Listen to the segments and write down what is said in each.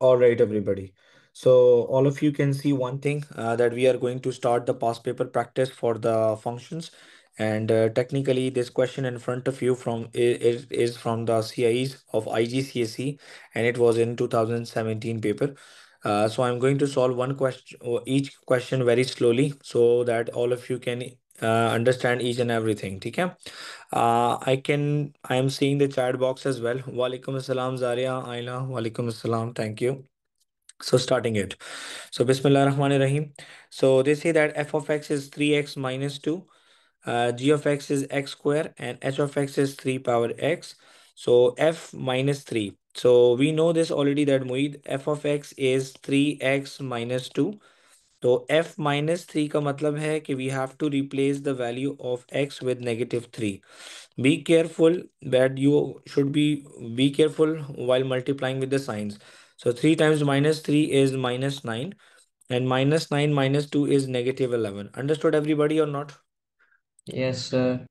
All right, everybody. So all of you can see one thing that we are going to start the past paper practice for the functions. And technically, this question in front of you is from the CIEs of IGCSE, and it was in 2017 paper. So I'm going to solve one question, each question very slowly, so that all of you can understand each and everything. Okay? I am seeing the chat box as well. Walaikum assalam, Zaria, Aila. Walaikum assalam. Thank you. So starting it. So Bismillah Rahman Rahim. So they say that f of x is 3x minus 2, g of x is x square, and h of x is 3 power x. So f minus 3. So we know this already that Muid, f of x is 3x minus 2. तो f minus 3 का मतलब है कि we have to replace the value of x with negative 3. Be careful that you should be careful while multiplying with the signs. So 3 times minus 3 is minus 9, and minus 9 minus 2 is negative 11. Understood everybody or not? Yes, sir.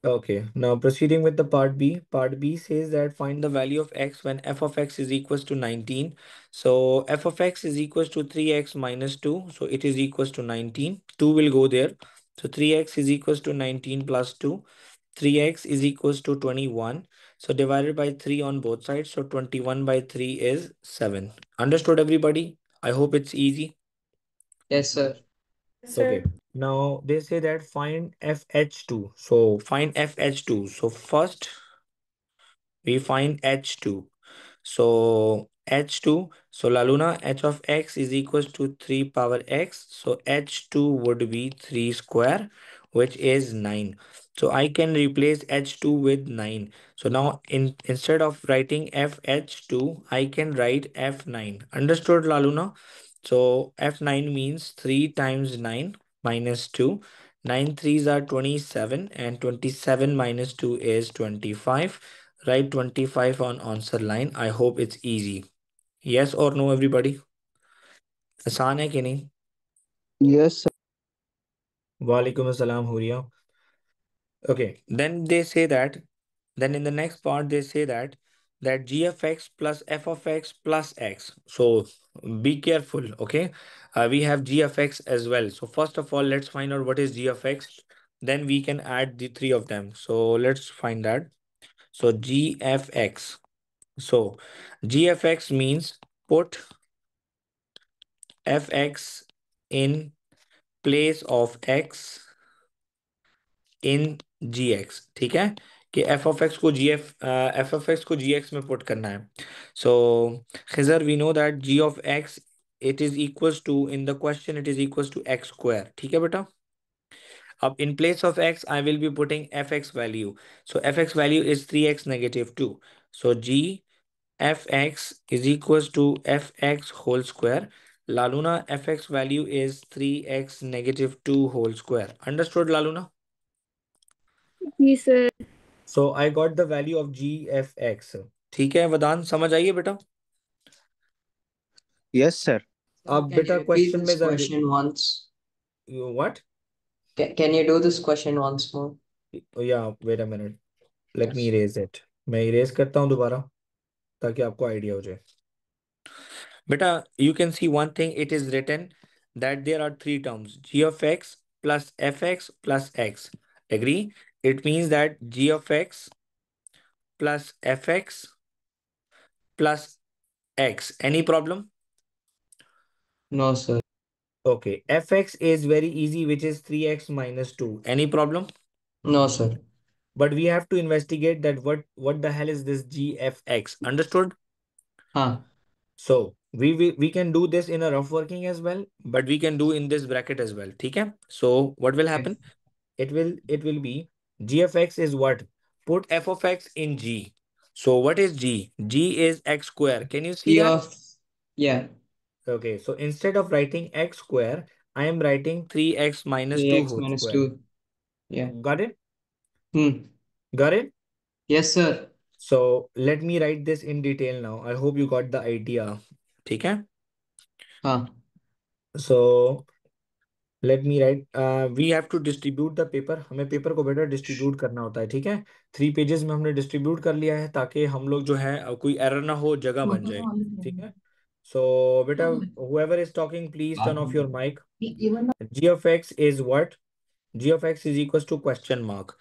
Okay, now proceeding with the part B. Part B says that find the value of x when f of x is equals to 19. So f of x is equals to 3x minus 2. So it is equals to 19. 2 will go there. So 3x is equals to 19 plus 2. 3x is equals to 21. So divided by 3 on both sides. So 21 by 3 is 7. Understood everybody? I hope it's easy. Yes, sir. Yes, Okay. sir. Now they say that find FH2. So find FH2. So first we find H2. So H2, so La Luna, h of x is equals to 3 power x. So H2 would be 3 square, which is 9. So I can replace H2 with 9. So now instead of writing FH2, I can write F9. Understood, La Luna? So F9 means 3 times 9 minus 2. 9 threes are 27, and 27 minus 2 is 25. Write 25 on answer line. I hope it's easy. Yes or no, everybody? आसान है कि नहीं? Yes, sir. वालेकुम अस्सलाम Huriya. Okay, then in the next part they say that g of x plus f of x plus x. So be careful, okay? We have g of x as well. So first of all, let's find out what is g of x. Then we can add the three of them. So let's find that. So g f x. So g f x means put fx in place of x in g x. ठीक है कि F of x को जी x में put करना है. So खिजर we know that G of X it is equals to in the question it is equals to X square. ठीक है बेटा. अब in place of x I will be putting fx value. So fx value is 3x negative 2. So g fx is equals to fx whole square. Laluna, fx value is 3x negative 2 whole square. Understood, Laluna? Yes, sir. So I got the value of gfx. ठीक है वदान, समझ आइए बेटा. Yes, sir. Sir, अब can you बेटा repeat question में this जरा question once? what? Can you do this question once more? Yeah, wait a minute. Let me Yes. erase it. मैं erase करता हूँ दोबारा ताकि आपको आइडिया हो जाए. बेटा you can see one thing, it is written that there are three terms g of x plus fx plus x. Agree? It means that g of x plus fx plus x. Any problem? No, sir. Okay, fx is very easy, which is 3x minus 2. Any problem? No, sir. But we have to investigate that what the hell is this gfx. Understood? Huh. So we can do this in a rough working as well, but we can do in this bracket as well. Okay? So what will Okay. happen? It will be g of x is what? Put f of x in g. So what is g? G is x square. Can you see G that? of, yeah, Okay, so instead of writing x square, I am writing 3x minus 2 3x whole minus square. 2. Yeah. Got it? Hmm. Got it? Yes, sir. So let me write this in detail now. I hope you got the idea. Okay? Huh. So let me write. We have to distribute the paper. हमें paper को बेटा distribute करना होता है. ठीक है. 3 pages में हमने डिस्ट्रीब्यूट कर लिया है ताकि हम लोग जो है कोई एरर ना हो, जगह बन जाए. ठीक है. So, beta, whoever is talking, please turn off your mic. G of x is what? G of x is equals to question mark.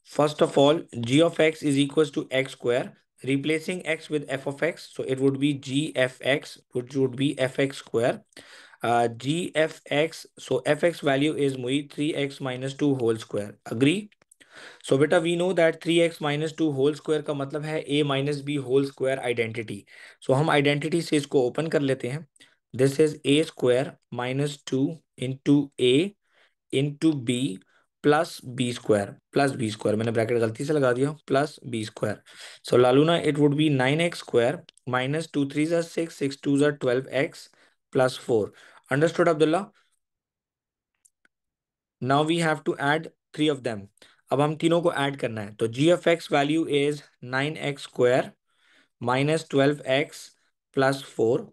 First of all, g of x is equals to x square. Replacing x with f of x, so it would be g f x, which would be fx square. G f x, so fx value is Mohit 3x minus 2 whole square. Agree? So beta, we know that 3x minus 2 whole square का मतलब है a minus b whole square identity. So हम identity से इसको open कर लेते हैं. This is a square minus 2 into a into b plus b square मैंने ब्रैकेट गलती से लगा दिया plus b square. So लालूना it would be 9x square minus 2 3s are 6 6 2s are 12x plus 4. Understood, Abdullah? Now we have to add three of them. अब हम तीनों को add करना है तो g of x value is 9x square minus 12x plus 4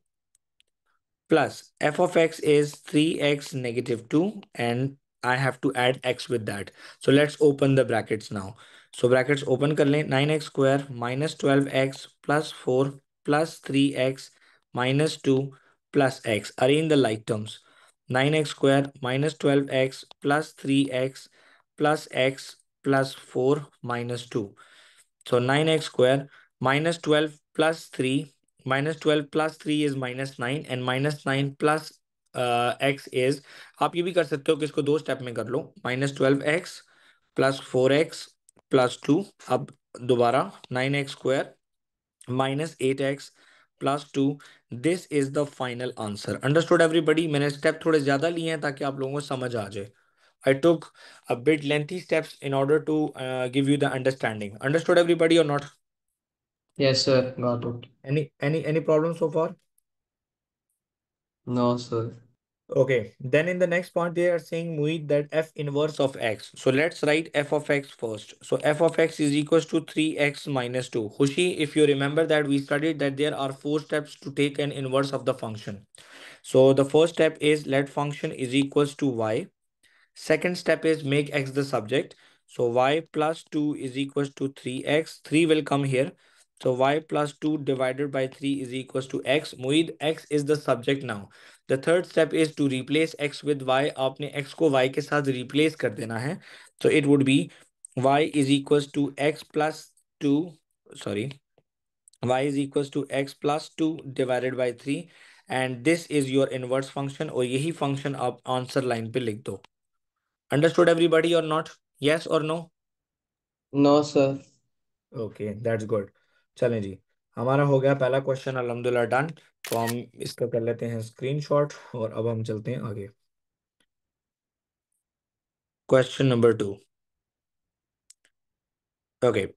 plus f of x is 3x negative 2 and I have to add x with that. So let's open the brackets now. So brackets open कर लें 9x square minus 12x plus 4 plus 3x minus 2 plus x. Arrange the like terms. 9x square minus 12x plus 3x plus x plus 4 minus 2. So 9x square minus 12 plus 3 minus 12 plus 3 is minus 9 and minus 9 plus x is आप ये भी कर सकते हो कि इसको दो step में कर लो minus 12x plus 4x plus 2 अब दोबारा 9x square minus 8x plus 2 this is the final answer. Understood everybody? मैंने स्टेप थोड़े ज्यादा लिए हैं ताकि आप लोगों को समझ आ जाए. I took a bit lengthy steps in order to give you the understanding. Understood everybody or not? Yes, sir. Got it. Any problem so far? No, sir. Okay, then in the next point they are saying Muid that f inverse of x. So let's write f of x first. So f of x is equals to 3x minus 2. Hushi, if you remember that we studied that there are four steps to take an inverse of the function. So the first step is let function is equals to y. Second step is make x the subject. So y plus 2 is equals to 3x. 3 will come here. So y plus 2 divided by 3 is equals to x. Muid, x is the subject now. The third step is to replace x with y. आपने x को y के साथ replace कर देना है. So it would be y is equals to x plus 2. Sorry. Y is equals to x plus 2 divided by 3. And this is your inverse function. और यही function आप answer line पे लिख दो. Understood everybody or not? Yes or no? No, sir. Okay, that's good. चलें जी, हमारा हो गया पहला क्वेश्चन अल्हम्दुलिल्लाह डन. तो हम इसका कर लेते हैं स्क्रीनशॉट और अब हम चलते हैं आगे. Question number 2. Okay.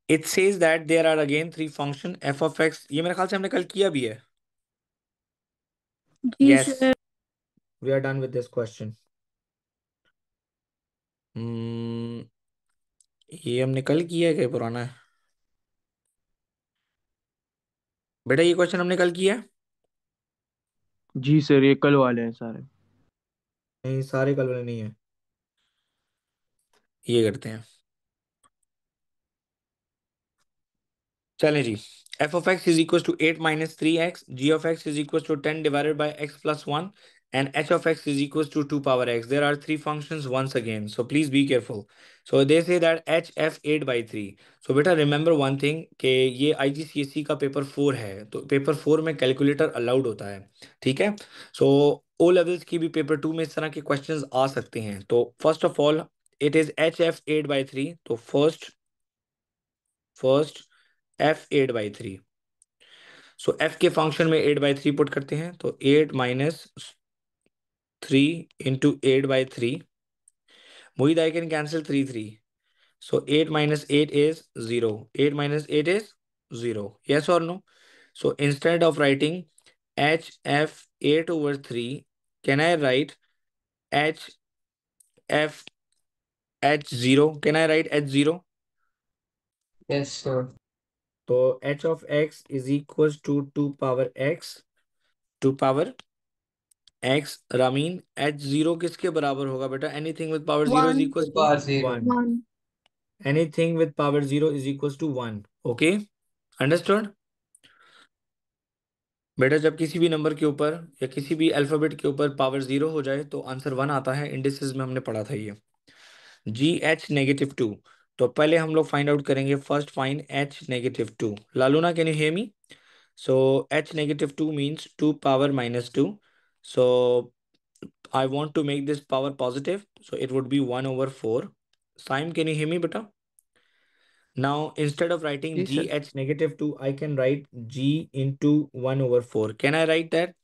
It says that there are again three function f of x. ये मेरे ख्याल से हमने कल किया भी है. जी Yes, sir. we are done with this question. Hmm, ये हमने कल किया है क्या पुराना है? बेटा ये क्वेश्चन हमने कल किया है? जी सर, ये कल वाले हैं सारे। नहीं, सारे कल वाले नहीं है. ये करते हैं. चलें जी. f of x is equals to 8 minus 3x, g of x is equals to 10 divided by x plus 1, and h of x is equals to 2 power x. There are three functions once again, so please be careful. So they say that h f 8 by 3. So beta remember one thing कि ये IGCSE का paper 4 है, तो paper 4 में calculator allowed होता है. ठीक है. सो ओ लेवल्स की भी पेपर 2 में इस तरह के क्वेश्चंस आ सकते हैं. तो first of all it is H F 8 by 3. तो first f 8 by 3. So f के फंक्शन में 8 by 3 पुट करते हैं तो 8 minus 3 into 8 by 3. Mohit, I can cancel 3 3. So 8 minus 8 is 0. 8 minus 8 is 0. Yes or no? So instead of writing hf 8 over 3, can I write hf h0? Can I write h0? Yes, sir. So h of x is equals to 2 power x. 2 power x. Ramin, h0 किसके बराबर होगा बेटा? Anything with power 0 is 1. equals to Power 0. 1. 1. Anything with power 0 is equals to 1. Okay? Understood? बेटा जब किसी भी number के ऊपर या किसी भी अल्फाबेट के ऊपर पावर जीरो हो जाए तो आंसर वन आता है। इंडिसेस में हमने पढ़ा था ये। GH-2। तो पहले हम लोग फाइंड आउट करेंगे, फर्स्ट फाइंड H-2। लालूना, can you hear me? So H-2 means 2 power minus 2. So I want to make this power positive. So it would be 1 over 4. Saim, can you hear me, beta? Now, instead of writing जी sir. GH-2, I can write G into 1 over 4. Can I write that?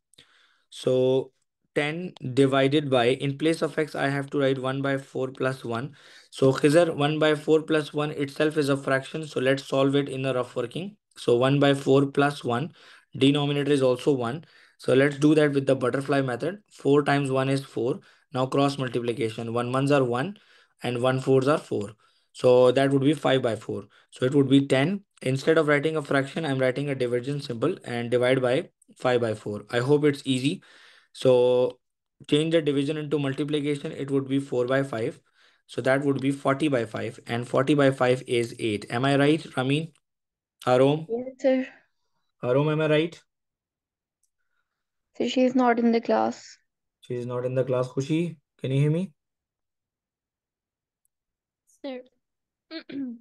So 10 divided by, in place of x, I have to write 1 by 4 plus 1. So Khizar, 1 by 4 plus 1 itself is a fraction. So let's solve it in the rough working. So 1 by 4 plus 1, denominator is also 1. So let's do that with the butterfly method. 4 times 1 is 4. Now cross multiplication. 1 ones are 1 and 1 fours are 4. So that would be 5 by 4. So it would be 10. Instead of writing a fraction, I'm writing a division symbol and divide by 5 by 4. I hope it's easy. So change the division into multiplication, it would be 4 by 5. So that would be 40 by 5, and 40 by 5 is 8. Am I right, Ramin? Harom? Yes, sir. Harom, am I right? So she is not in the class. She is not in the class. Khushi, can you hear me? Sir.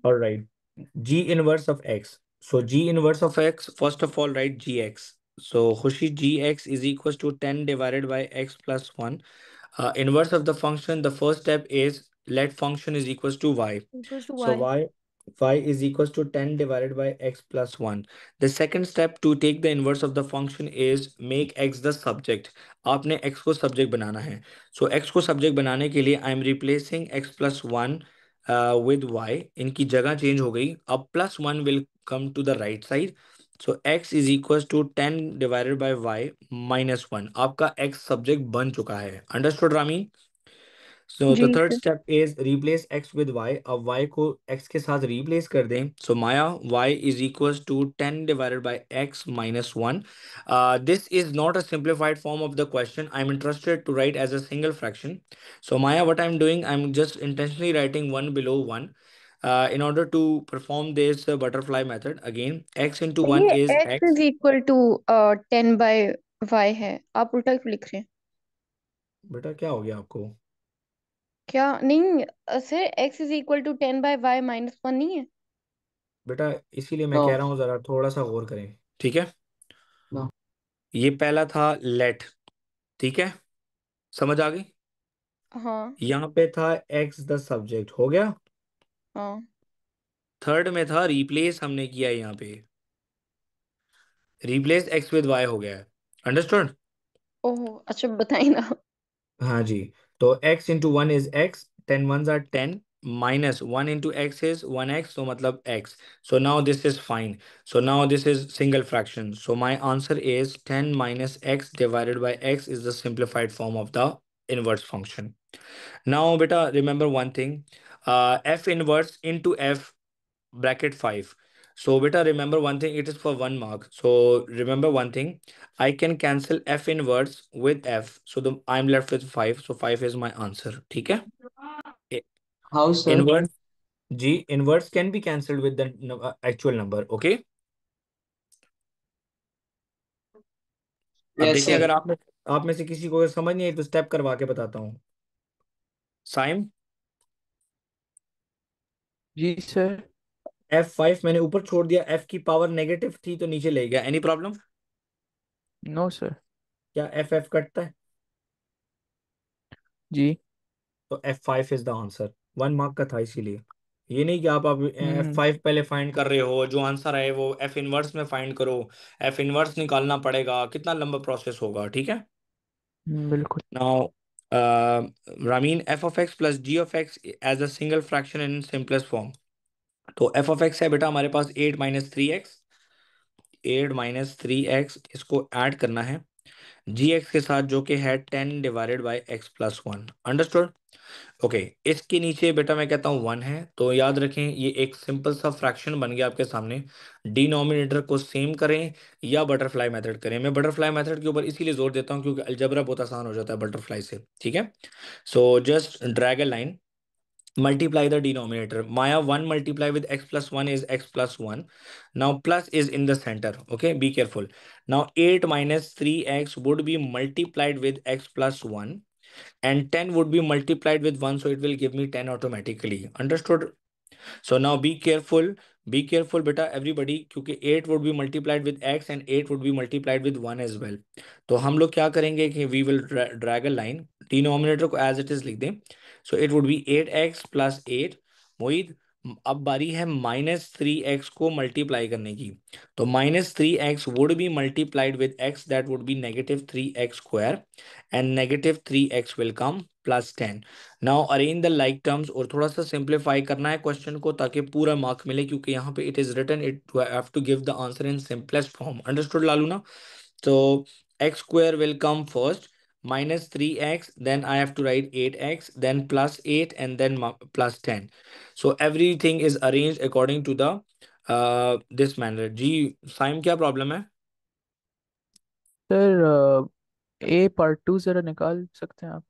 All right. G inverse of x. So G inverse of x, first of all, write Gx. So Khushi, Gx is equals to 10 divided by x plus 1. Inverse of the function, the first step is let function is equals to y. Equals to So y. y is equals to 10 divided by x plus 1. The second step to take the inverse of the function is make x the subject. आपने x को subject बनाना है. So x को subject बनाने के लिए I am replacing x plus 1 with y. इनकी जगह change हो गई. अब plus 1 will come to the right side. So x is equals to 10 divided by y minus 1. आपका x subject बन चुका है. Understood, Rami? So the जी third sir. step is replace x with y. अब y को x के साथ replace कर दें. So Maya, y is equals to 10 divided by x minus 1. This is not a simplified form of the question. I'm interested to write as a single fraction. So Maya, what I'm doing, I'm just intentionally writing 1 below 1. In order to perform this butterfly method, again, x into 1 ये is x x. Is equal to 10/y है, आप उल्टा क्यों लिख रहे हैं? बेटा क्या हो गया आपको? क्या नहीं sir, x is equal to 10/y minus 1 नहीं है? बेटा इसीलिए मैं कह No, रहा हूँ जरा थोड़ा सा गौर करें, ठीक है? no. ये पहला था लेट, ठीक है, समझ आ गई? हाँ। यहाँ पे था एक्स द सब्जेक्ट, हो गया। हाँ। थर्ड में था रिप्लेस, हमने किया यहाँ पे रिप्लेस एक्स विद वाई हो गया है। अंडरस्टूड? ओह अच्छा, बताइए ना। हाँ जी। तो x into one is x, 10 ones are 10, minus one into x is one x, तो मतलब x। So now this is fine, so now this is single fraction, so my answer is 10 minus x divided by x is the simplified form of the inverse function. Now beta remember one thing, f inverse into f bracket 5. So beta remember one thing, it is for 1 mark. So remember one thing, I can cancel f inverse with f, so I'm left with 5, so 5 is my answer. ठीक है? I- How, sir? inverse, g inverse can be cancelled with the actual number. Okay, अब Yes, देखिए, sir. अगर आप में से किसी को अगर समझ नहीं आई तो स्टेप करवा के बताता हूँ। साइम, जी सर। F5 मैंने ऊपर छोड़ दिया, f की पावर नेगेटिव थी तो नीचे ले गया, एनी प्रॉब्लम? No sir. क्या F कटता है? जी। तो F5 is the answer. 1 mark का था इसीलिए। ये नहीं कि आप एफ हम्म। फाइव पहले फाइंड कर रहे हो, जो आंसर है वो एफ इनवर्स में फाइंड करो, एफ इनवर्स निकालना पड़ेगा, कितना लंबा प्रोसेस होगा, ठीक है? बिल्कुल। Now Ramin, f of x plus g of x as a single fraction in simplest form. तो एफ ऑफ एक्स है बेटा हमारे पास 8 - 3x, 8 - 3x, इसको ऐड करना है जी एक्स के साथ, जो कि है 10 divided by x plus 1। Understood? Okay, इसके नीचे बेटा मैं कहता हूँ 1 है, तो याद रखें ये एक सिंपल सा फ्रैक्शन बन गया आपके सामने। डिनोमिनेटर को सेम करें या बटरफ्लाई मेथड करें। मैं बटरफ्लाई मेथड के ऊपर इसीलिए जोर देता हूँ क्योंकि अलजबरा बहुत आसान हो जाता है बटरफ्लाई से, ठीक है? So just drag a line, multiply the denominator. Maya, 1 multiply with x plus 1 is x plus 1. Now plus is in the center. Okay, be careful. Now 8 minus 3x would be multiplied with x plus 1, and 10 would be multiplied with 1, so it will give me 10 automatically. Understood? So now be careful beta everybody, क्योंकि 8 would be multiplied with x and 8 would be multiplied with 1 as well. तो हम लोग क्या करेंगे कि we will drag a line, denominator को as it is लिख दें. So it would be 8x plus 8. मोहित, अब बारी है -3x को मल्टीप्लाई करने की. तो -3x would be multiplied with x, that would be -3x square, and -3x will come plus 10. Now arrange the like terms, और थोड़ा सा सिंप्लीफाई करना है क्वेश्चन को ताकि पूरा मार्क मिले, क्योंकि यहाँ पे it is written it have to give the answer in simplest form. Understood Lalu ना? तो x square will come first, -3x, then I have to write 8x, then plus 8, and then plus 10. So everything is arranged according to the this manner. जी साइम, क्या problem है? Sir ए part two ज़रा निकाल सकते हैं आप?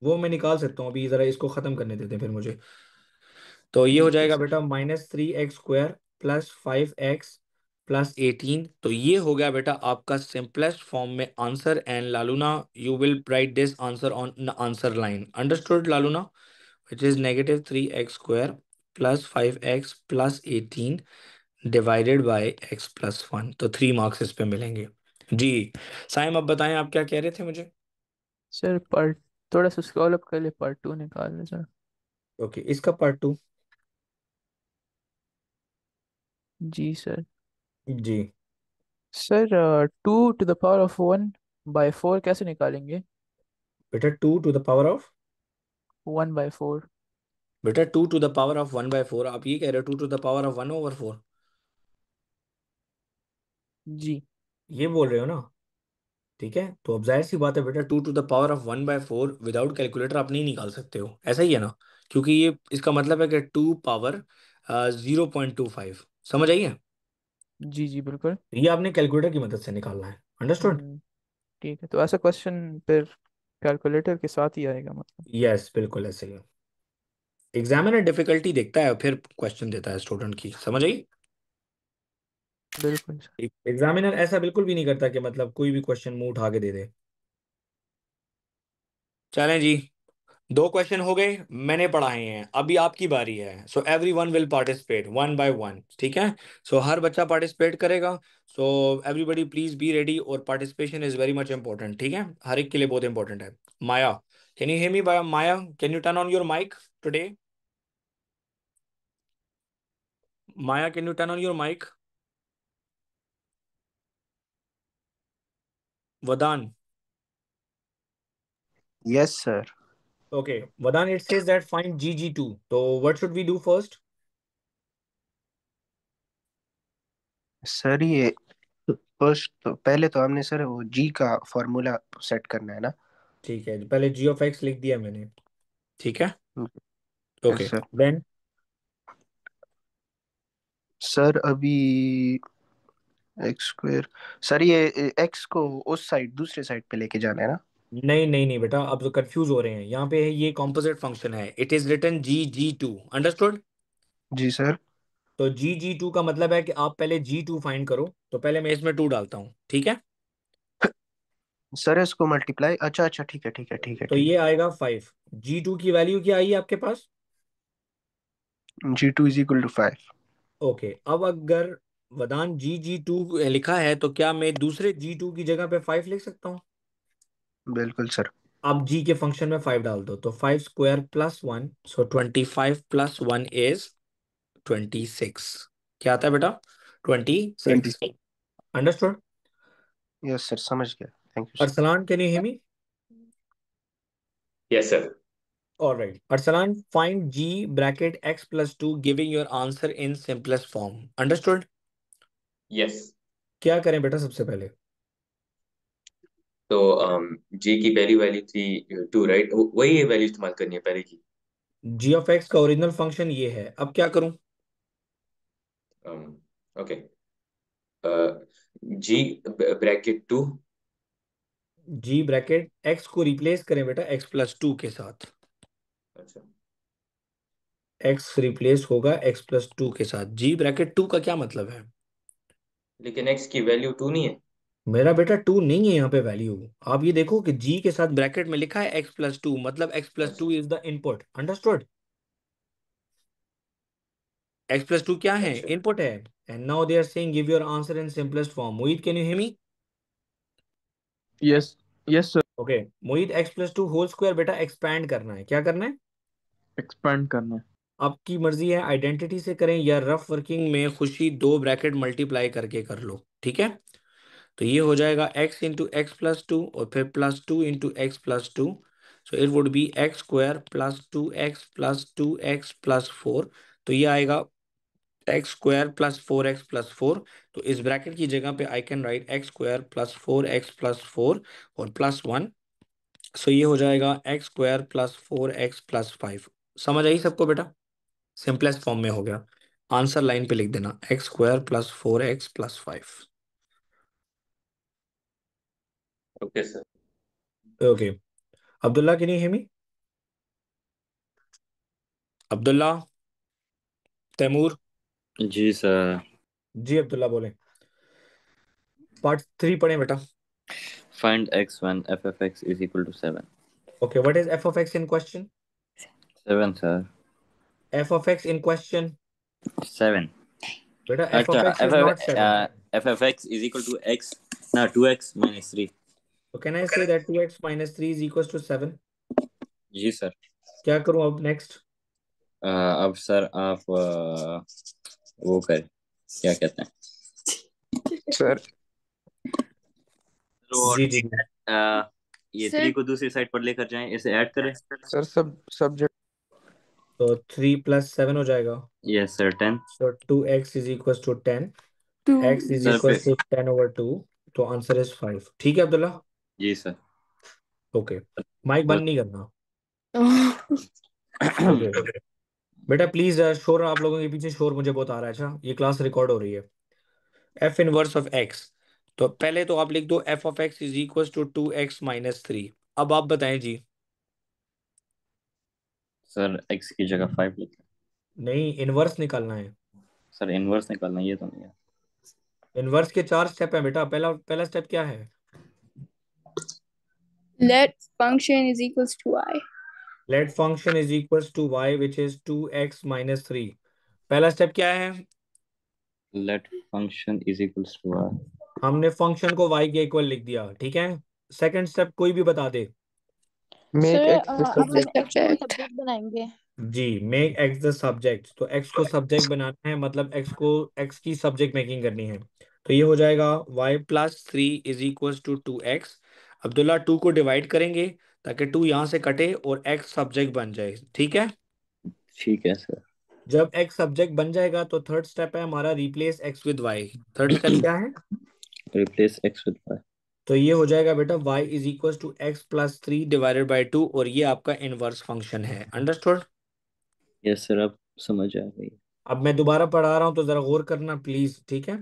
वो मैं निकाल सकता हूँ, अभी जरा इसको खत्म करने देते हैं फिर मुझे. तो ये हो ठीक है जाएगा सर। बेटा -3x² प्लस 5x प्लस 18. तो ये हो गया बेटा आपका सिंपलेस्ट फॉर्म में आंसर. एंड लालूना, you will write this answer on answer line. Understood लालूना? Which is -3x² plus 5x plus 18 divided by x plus 1. तो 3 मार्क्स इस पे मिलेंगे. जी साइम, अब बताएं आप क्या कह रहे थे मुझे? सर पार्ट थोड़ा सा स्क्रॉल अप कर ले, पार्ट टू निकाल ले सर। ओके, इसका पार्ट 2. जी सर। जी sir 2 to the power of 1/4 कैसे निकालेंगे? बेटा, 2 to the power of, 1/4। बेटा 2 to the power of 1/4. आप ये कह रहे हो 2 to the power of 1/4? जी ये बोल रहे हो ना? ठीक है, तो अब जाहिर सी बात है बेटा, 2 to the power of 1/4 without calculator आप नहीं निकाल सकते हो, ऐसा ही है ना? क्योंकि ये इसका मतलब है कि 2 पावर 0.25. समझ आई है? जी जी बिल्कुल। ये आपने कैलकुलेटर की मदद से निकालना है. अंडरस्टूड? हम्म, ठीक है, तो ऐसा क्वेश्चन फिर कैलकुलेटर के साथ ही आएगा मतलब? यस, बिल्कुल ऐसे ही. एग्जामिनर डिफिकल्टी देखता है फिर क्वेश्चन देता है स्टूडेंट की. समझ आई? बिल्कुल सर। एग्जामिनर ऐसा बिल्कुल भी नहीं करता कि मतलब कोई भी क्वेश्चन मुंह उठा के दे दे. चलें जी, 2 क्वेश्चन हो गए, मैंने पढ़ाए हैं. अभी आपकी बारी है. So every one will participate one by one. ठीक है? सो हर बच्चा पार्टिसिपेट करेगा. So everybody please be ready, और participation is very much important. ठीक है, हर एक के लिए बहुत इंपॉर्टेंट है. Maya, can you hear me? Maya, can you turn on your mic today? Maya, can you turn on your mic? Wadan. Yes, sir. Okay Wadan, it says that find GG2. तो what should we do first? Sir ये first तो पहले तो हमने sir वो जी का formula set करना है ना? ठीक है, पहले g(x) लिख दिया मैंने. ठीक है. Yes okay, sir. Then sir अभी एक्स स्क्वायर, सर ये एक्स को उस साइड दूसरे साइड पे लेके जाना है ना? नहीं नहीं नहीं बेटा, अब तो कंफ्यूज हो रहे हैं. यहाँ पे है ये कॉम्पोजिट फंक्शन है. It is written GG2. Understood? जी सर। तो GG2 का मतलब है कि आप पहले G2 फाइंड करो. तो पहले मैं इसमें 2 डालता हूँ. ठीक है? सर इसको मल्टीप्लाई, अच्छा अच्छा, ठीक है ठीक है ठीक है तो ठीक ये आएगा 5. G2 की वैल्यू क्या आई है आपके पास? है। G2 = 5। ओके, अब अगर वदान GG2 लिखा है, तो क्या मैं दूसरे G2 की जगह पे 5 लिख सकता हूँ? बिल्कुल सर। आप G के फंक्शन में 5 डाल दो, तो 5 square plus 1, so 25 plus 1 is 26. क्या आता है बेटा? 20। 26. अंडरस्टूड? यस सर, समझ गया। Thank you sir. Arsalan, can you hear me? Yes, sir. All right. Arsalan, find G bracket x plus 2, giving your answer in simplest form. Understood? Yes. क्या करें बेटा सबसे पहले? तो जी की पहली वैल्यू थी 2, राइट? वही वैल्यू इस्तेमाल करनी है पहले की. g(x) का ओरिजिनल फंक्शन ये है. अब क्या करूं? ओके. जी ब्रैकेट 2. G ब्रैकेट x को रिप्लेस करें बेटा x plus 2 के साथ. अच्छा. x रिप्लेस होगा x+2 के साथ। जी ब्रैकेट 2 का क्या मतलब है? लेकिन x की वैल्यू 2 नहीं है। मेरा बेटा 2 नहीं है यहाँ पे वैल्यू। आप ये देखो कि जी के साथ ब्रैकेट में लिखा है x+2, मतलब x+2 is the input. Understood? x+2 क्या है? अच्छा। इनपुट है। And now they are saying give your answer in simplest form. Mohit can you hear me? Yes, yes sir. Okay Mohit, x+2 whole square बेटा expand करना है। क्या करना है? एक्सपेंड करना है। आपकी मर्जी है, आइडेंटिटी से करें या रफ वर्किंग में खुशी दो ब्रैकेट मल्टीप्लाई करके कर लो, ठीक है? तो ये हो जाएगा x × x+2 और फिर +2 × x+2। So it would be x² + 2x + 2x + 4। तो ये आएगा x² + 4x + 4। तो इस ब्रैकेट की जगह पे I can write x² + 4x + 4 और +1। सो ये हो जाएगा x² + 4x + 5। समझ आई सबको बेटा? सिंपलेस्ट फॉर्म में हो गया। आंसर लाइन पे लिख देना x² + 4x + 5। Okay sir. Okay Abdullah, can you hear me? Abdullah, Taimur. जी सर। जी अब्दुल्ला बोले। पार्ट 3 पढ़े बेटा। Find x when f of x is equal to 7. Okay what is f of x in question? 7 sir. f of x in question 7. बेटा, f अच्छा, of x is not 7. f of x is equal to x, no 2x minus 3. So can I say that 2x - 3 is equals to 7? जी sir. क्या करूं अब next? अब sir आप वो करें, क्या कहते हैं सर तो जी जी जी। ये सर 3 को दूसरी साइड पर लेकर जाएं, इसे ऐड करें। सर सब सब्जेक्ट तो 3 + 7 हो जाएगा। Yes sir 10। तो 2x is equals to 10. 2 x is sir equals फिर to 10/2. तो आंसर इज 5। ठीक है अब्दुल्ला? जी सर। ओके माइक तो बंद नहीं करना। ओके बेटा प्लीज, शोर आप लोगों के पीछे शोर मुझे बहुत आ रहा है। अच्छा ये क्लास रिकॉर्ड हो रही है। f inverse of x। तो पहले तो आप लिख दो f of x is equals to 2x - 3। अब आप बताएं जी। सर x की जगह 5 लिखें। नहीं, इनवर्स निकालना है। सर इनवर्स निकालना, ये तो नहीं है। इनवर्स के 4 स्टेप है बेटा। पहला पहला स्टेप क्या है? let function is equals to y. Let function is equals to y which is 2x - 3। पहला स्टेप क्या है? Let function is equals to r। हमने फंक्शन को y के इक्वल लिख दिया, ठीक है। सेकंड स्टेप कोई भी बता दे। मेक सर एक्स द अब हम सब्जेक्ट। x को सब्जेक्ट बनाएंगे। जी, मेक x द सब्जेक्ट। तो x को सब्जेक्ट बनाना है, मतलब x की सब्जेक्ट मेकिंग करनी है। तो ये हो जाएगा y+3 is equals to 2x। Abdullah 2 को डिवाइड करेंगे ताकि 2 यहाँ से कटे और x सब्जेक्ट बन जाए, ठीक है। ठीक है सर। जब x सब्जेक्ट बन जाएगा तो थर्ड स्टेप है हमारा replace x with y। Third step क्या है? Replace x with y। तो ये हो जाएगा बेटा y is equal to x+3/2 और ये आपका इनवर्स फंक्शन है। अंडरस्टूड? यस सर, अब समझ आ गई। अब मैं दोबारा पढ़ा रहा हूं तो जरा गौर करना प्लीज, ठीक है।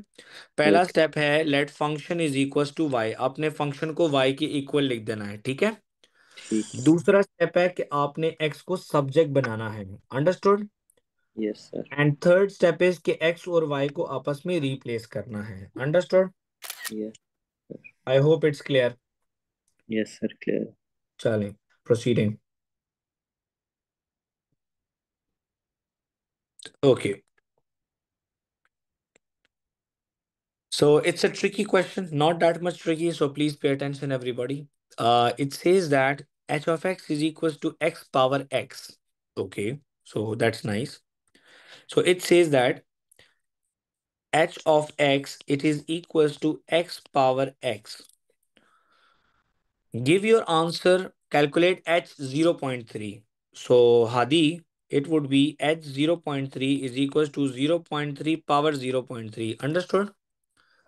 पहला ओके। स्टेप है let function is equal to y। आपने फंक्शन को y के इक्वल लिख देना है, ठीक है। ठीक है। दूसरा स्टेप है कि आपने x को सब्जेक्ट बनाना है। Understood? Yes sir. And third step is कि x और y को आपस में रिप्लेस करना है। Understood? Yes. I hope it's clear. Yes sir, clear. चलें proceeding. Okay so it's a tricky question, not that much tricky, so please pay attention everybody. It says that h of x is equals to x power x. Okay, so that's nice. So it says that h of x, it is equals to x power x. Give your answer, calculate h 0.3. So Hadi, it would be h 0.3 is equals to 0.3 power 0.3. Understood?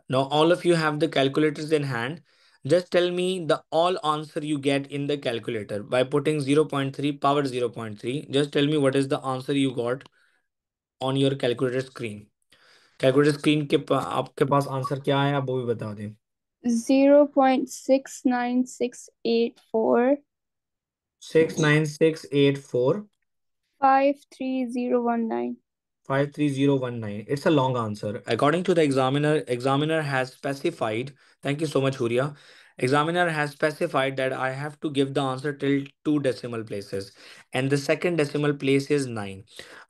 Now all of you have the calculators in hand. Just tell me the all answer you get in the calculator by putting 0.3 power 0.3. Just tell me what is the answer you got on your calculator screen. Calculator screen के आपके पास answer क्या है आप वो भी बता दें। 0.69684 69684 53019. 53019. It's a long answer. According to the examiner has specified, thank you so much, Huria. Examiner has specified that I have to give the answer till two decimal places, and the second decimal place is 9.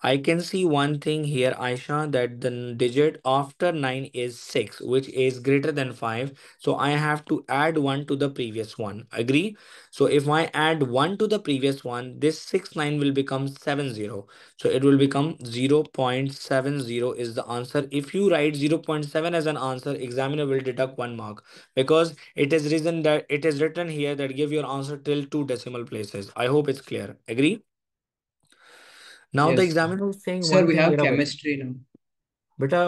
I can see one thing here, Aisha, that the digit after 9 is 6, which is greater than 5. So I have to add 1 to the previous one. Agree? So if I add 1 to the previous one, this 6 9 will become 70. So it will become 0.70 is the answer. If you write 0.7 as an answer, examiner will deduct 1 mark because it is written here that give your answer till two decimal places. I hope it's clear. Agree? Now the Yes. examiner is saying Sir, one we thing. have chemistry now. Beta,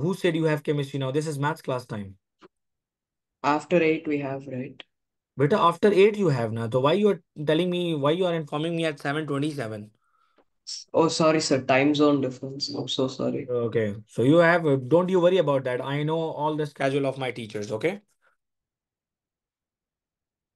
who said you have chemistry now? This is maths class time. After 8 we have, right? Beta, after 8 you have now. So why you are telling me, why you are informing me at 7:27? Oh, sorry, sir. Time zone difference. I'm so sorry. Okay, so you have, don't you worry about that. I know all the schedule of my teachers, okay?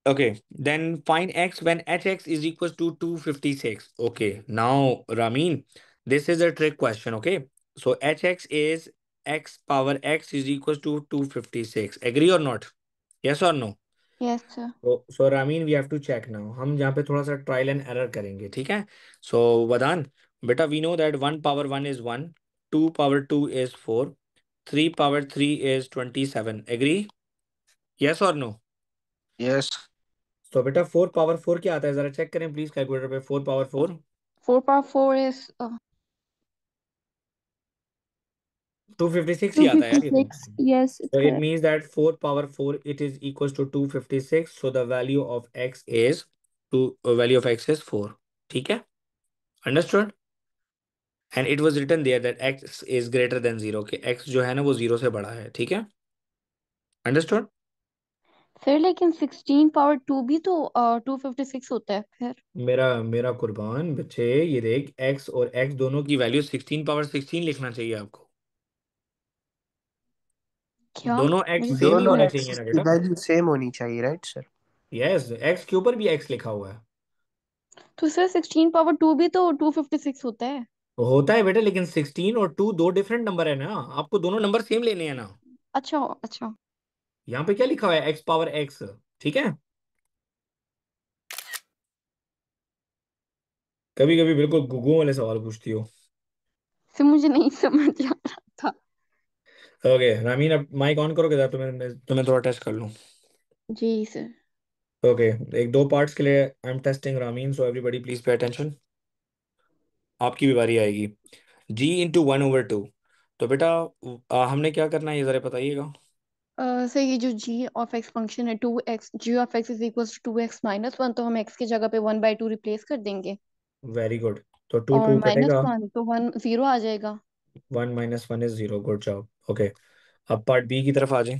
Okay, then find x when hx is equals to 256. Okay, now Ramin, this is a trick question, okay? So hx is x power x is equals to 256. Agree or not? Yes or no? Yes, sir. So Ramin, we have to check now. हम यहाँ पे थोड़ा सा trial and error करेंगे, ठीक है? So Vadan, beta, we know that 1 power 1 is 1, 2 power 2 is 4, 3 power 3 is 27. Agree? Yes or no? Yes. तो बेटा 4 पावर 4 क्या आता है, जरा चेक करें प्लीज कैलकुलेटर पे। 4 पावर 4 4 power 4 is 256 ही आता है यार ये तो। 256. Yes, it's So it correct. means that 4 power 4 it is equals to 256. So the value of x is value of x is 4. ठीक है? Understood? And it was written there that x is greater than 0. कि x जो है ना वो 0 से बड़ा है, ठीक है? Understood? फिर लेकिन 16 power 2 भी तो 256 होता है फिर। मेरा मेरा कुर्बान बच्चे, ये देख x और x दोनों की वैल्यू 16 पावर 16 लिखना चाहिए आपको। क्या? दोनों x मुझे सेम ही दोनों होने एक्स चाहिए ना की बेटा। वैल्यू सेम होनी चाहिए, राइट सर? यस, x के ऊपर भी x लिखा हुआ है। तो सर 16 power 2 भी तो 256 होता है। होता है बेटा, लेकिन 16 और 2 दो डिफरेंट नंबर है ना, आपको दोनों नंबर सेम लेने हैं ना। अच्छा अच्छा। यहाँ पे क्या लिखा हुआ है, x पावर x, ठीक है? कभी कभी बिल्कुल गुगू वाले सवाल पूछती हो। फिर मुझे नहीं समझ आ रहा था। ओके रामीन, अब माइक ऑन करोगे जरा, तुम्हें थोड़ा टेस्ट कर लूँ। जी सर। ओके, एक दो पार्ट्स के लिए I am testing Ramin, so everybody please pay attention. आपकी भी बारी आएगी। g/1/2। तो बेटा हमने क्या करना है ये जरा बताइएगा। सर ये जो g ऑफ x फंक्शन है 2x, g of x is equals to 2x minus 1, तो हम x की जगह पे 1/2 रिप्लेस कर देंगे वेरी गुड। तो 2 और 2 माइनस कटेगा। 1 तो 1 0 आ जाएगा। 1 - 1 इज 0। Good job. ओके, अब पार्ट बी की तरफ आ जाए।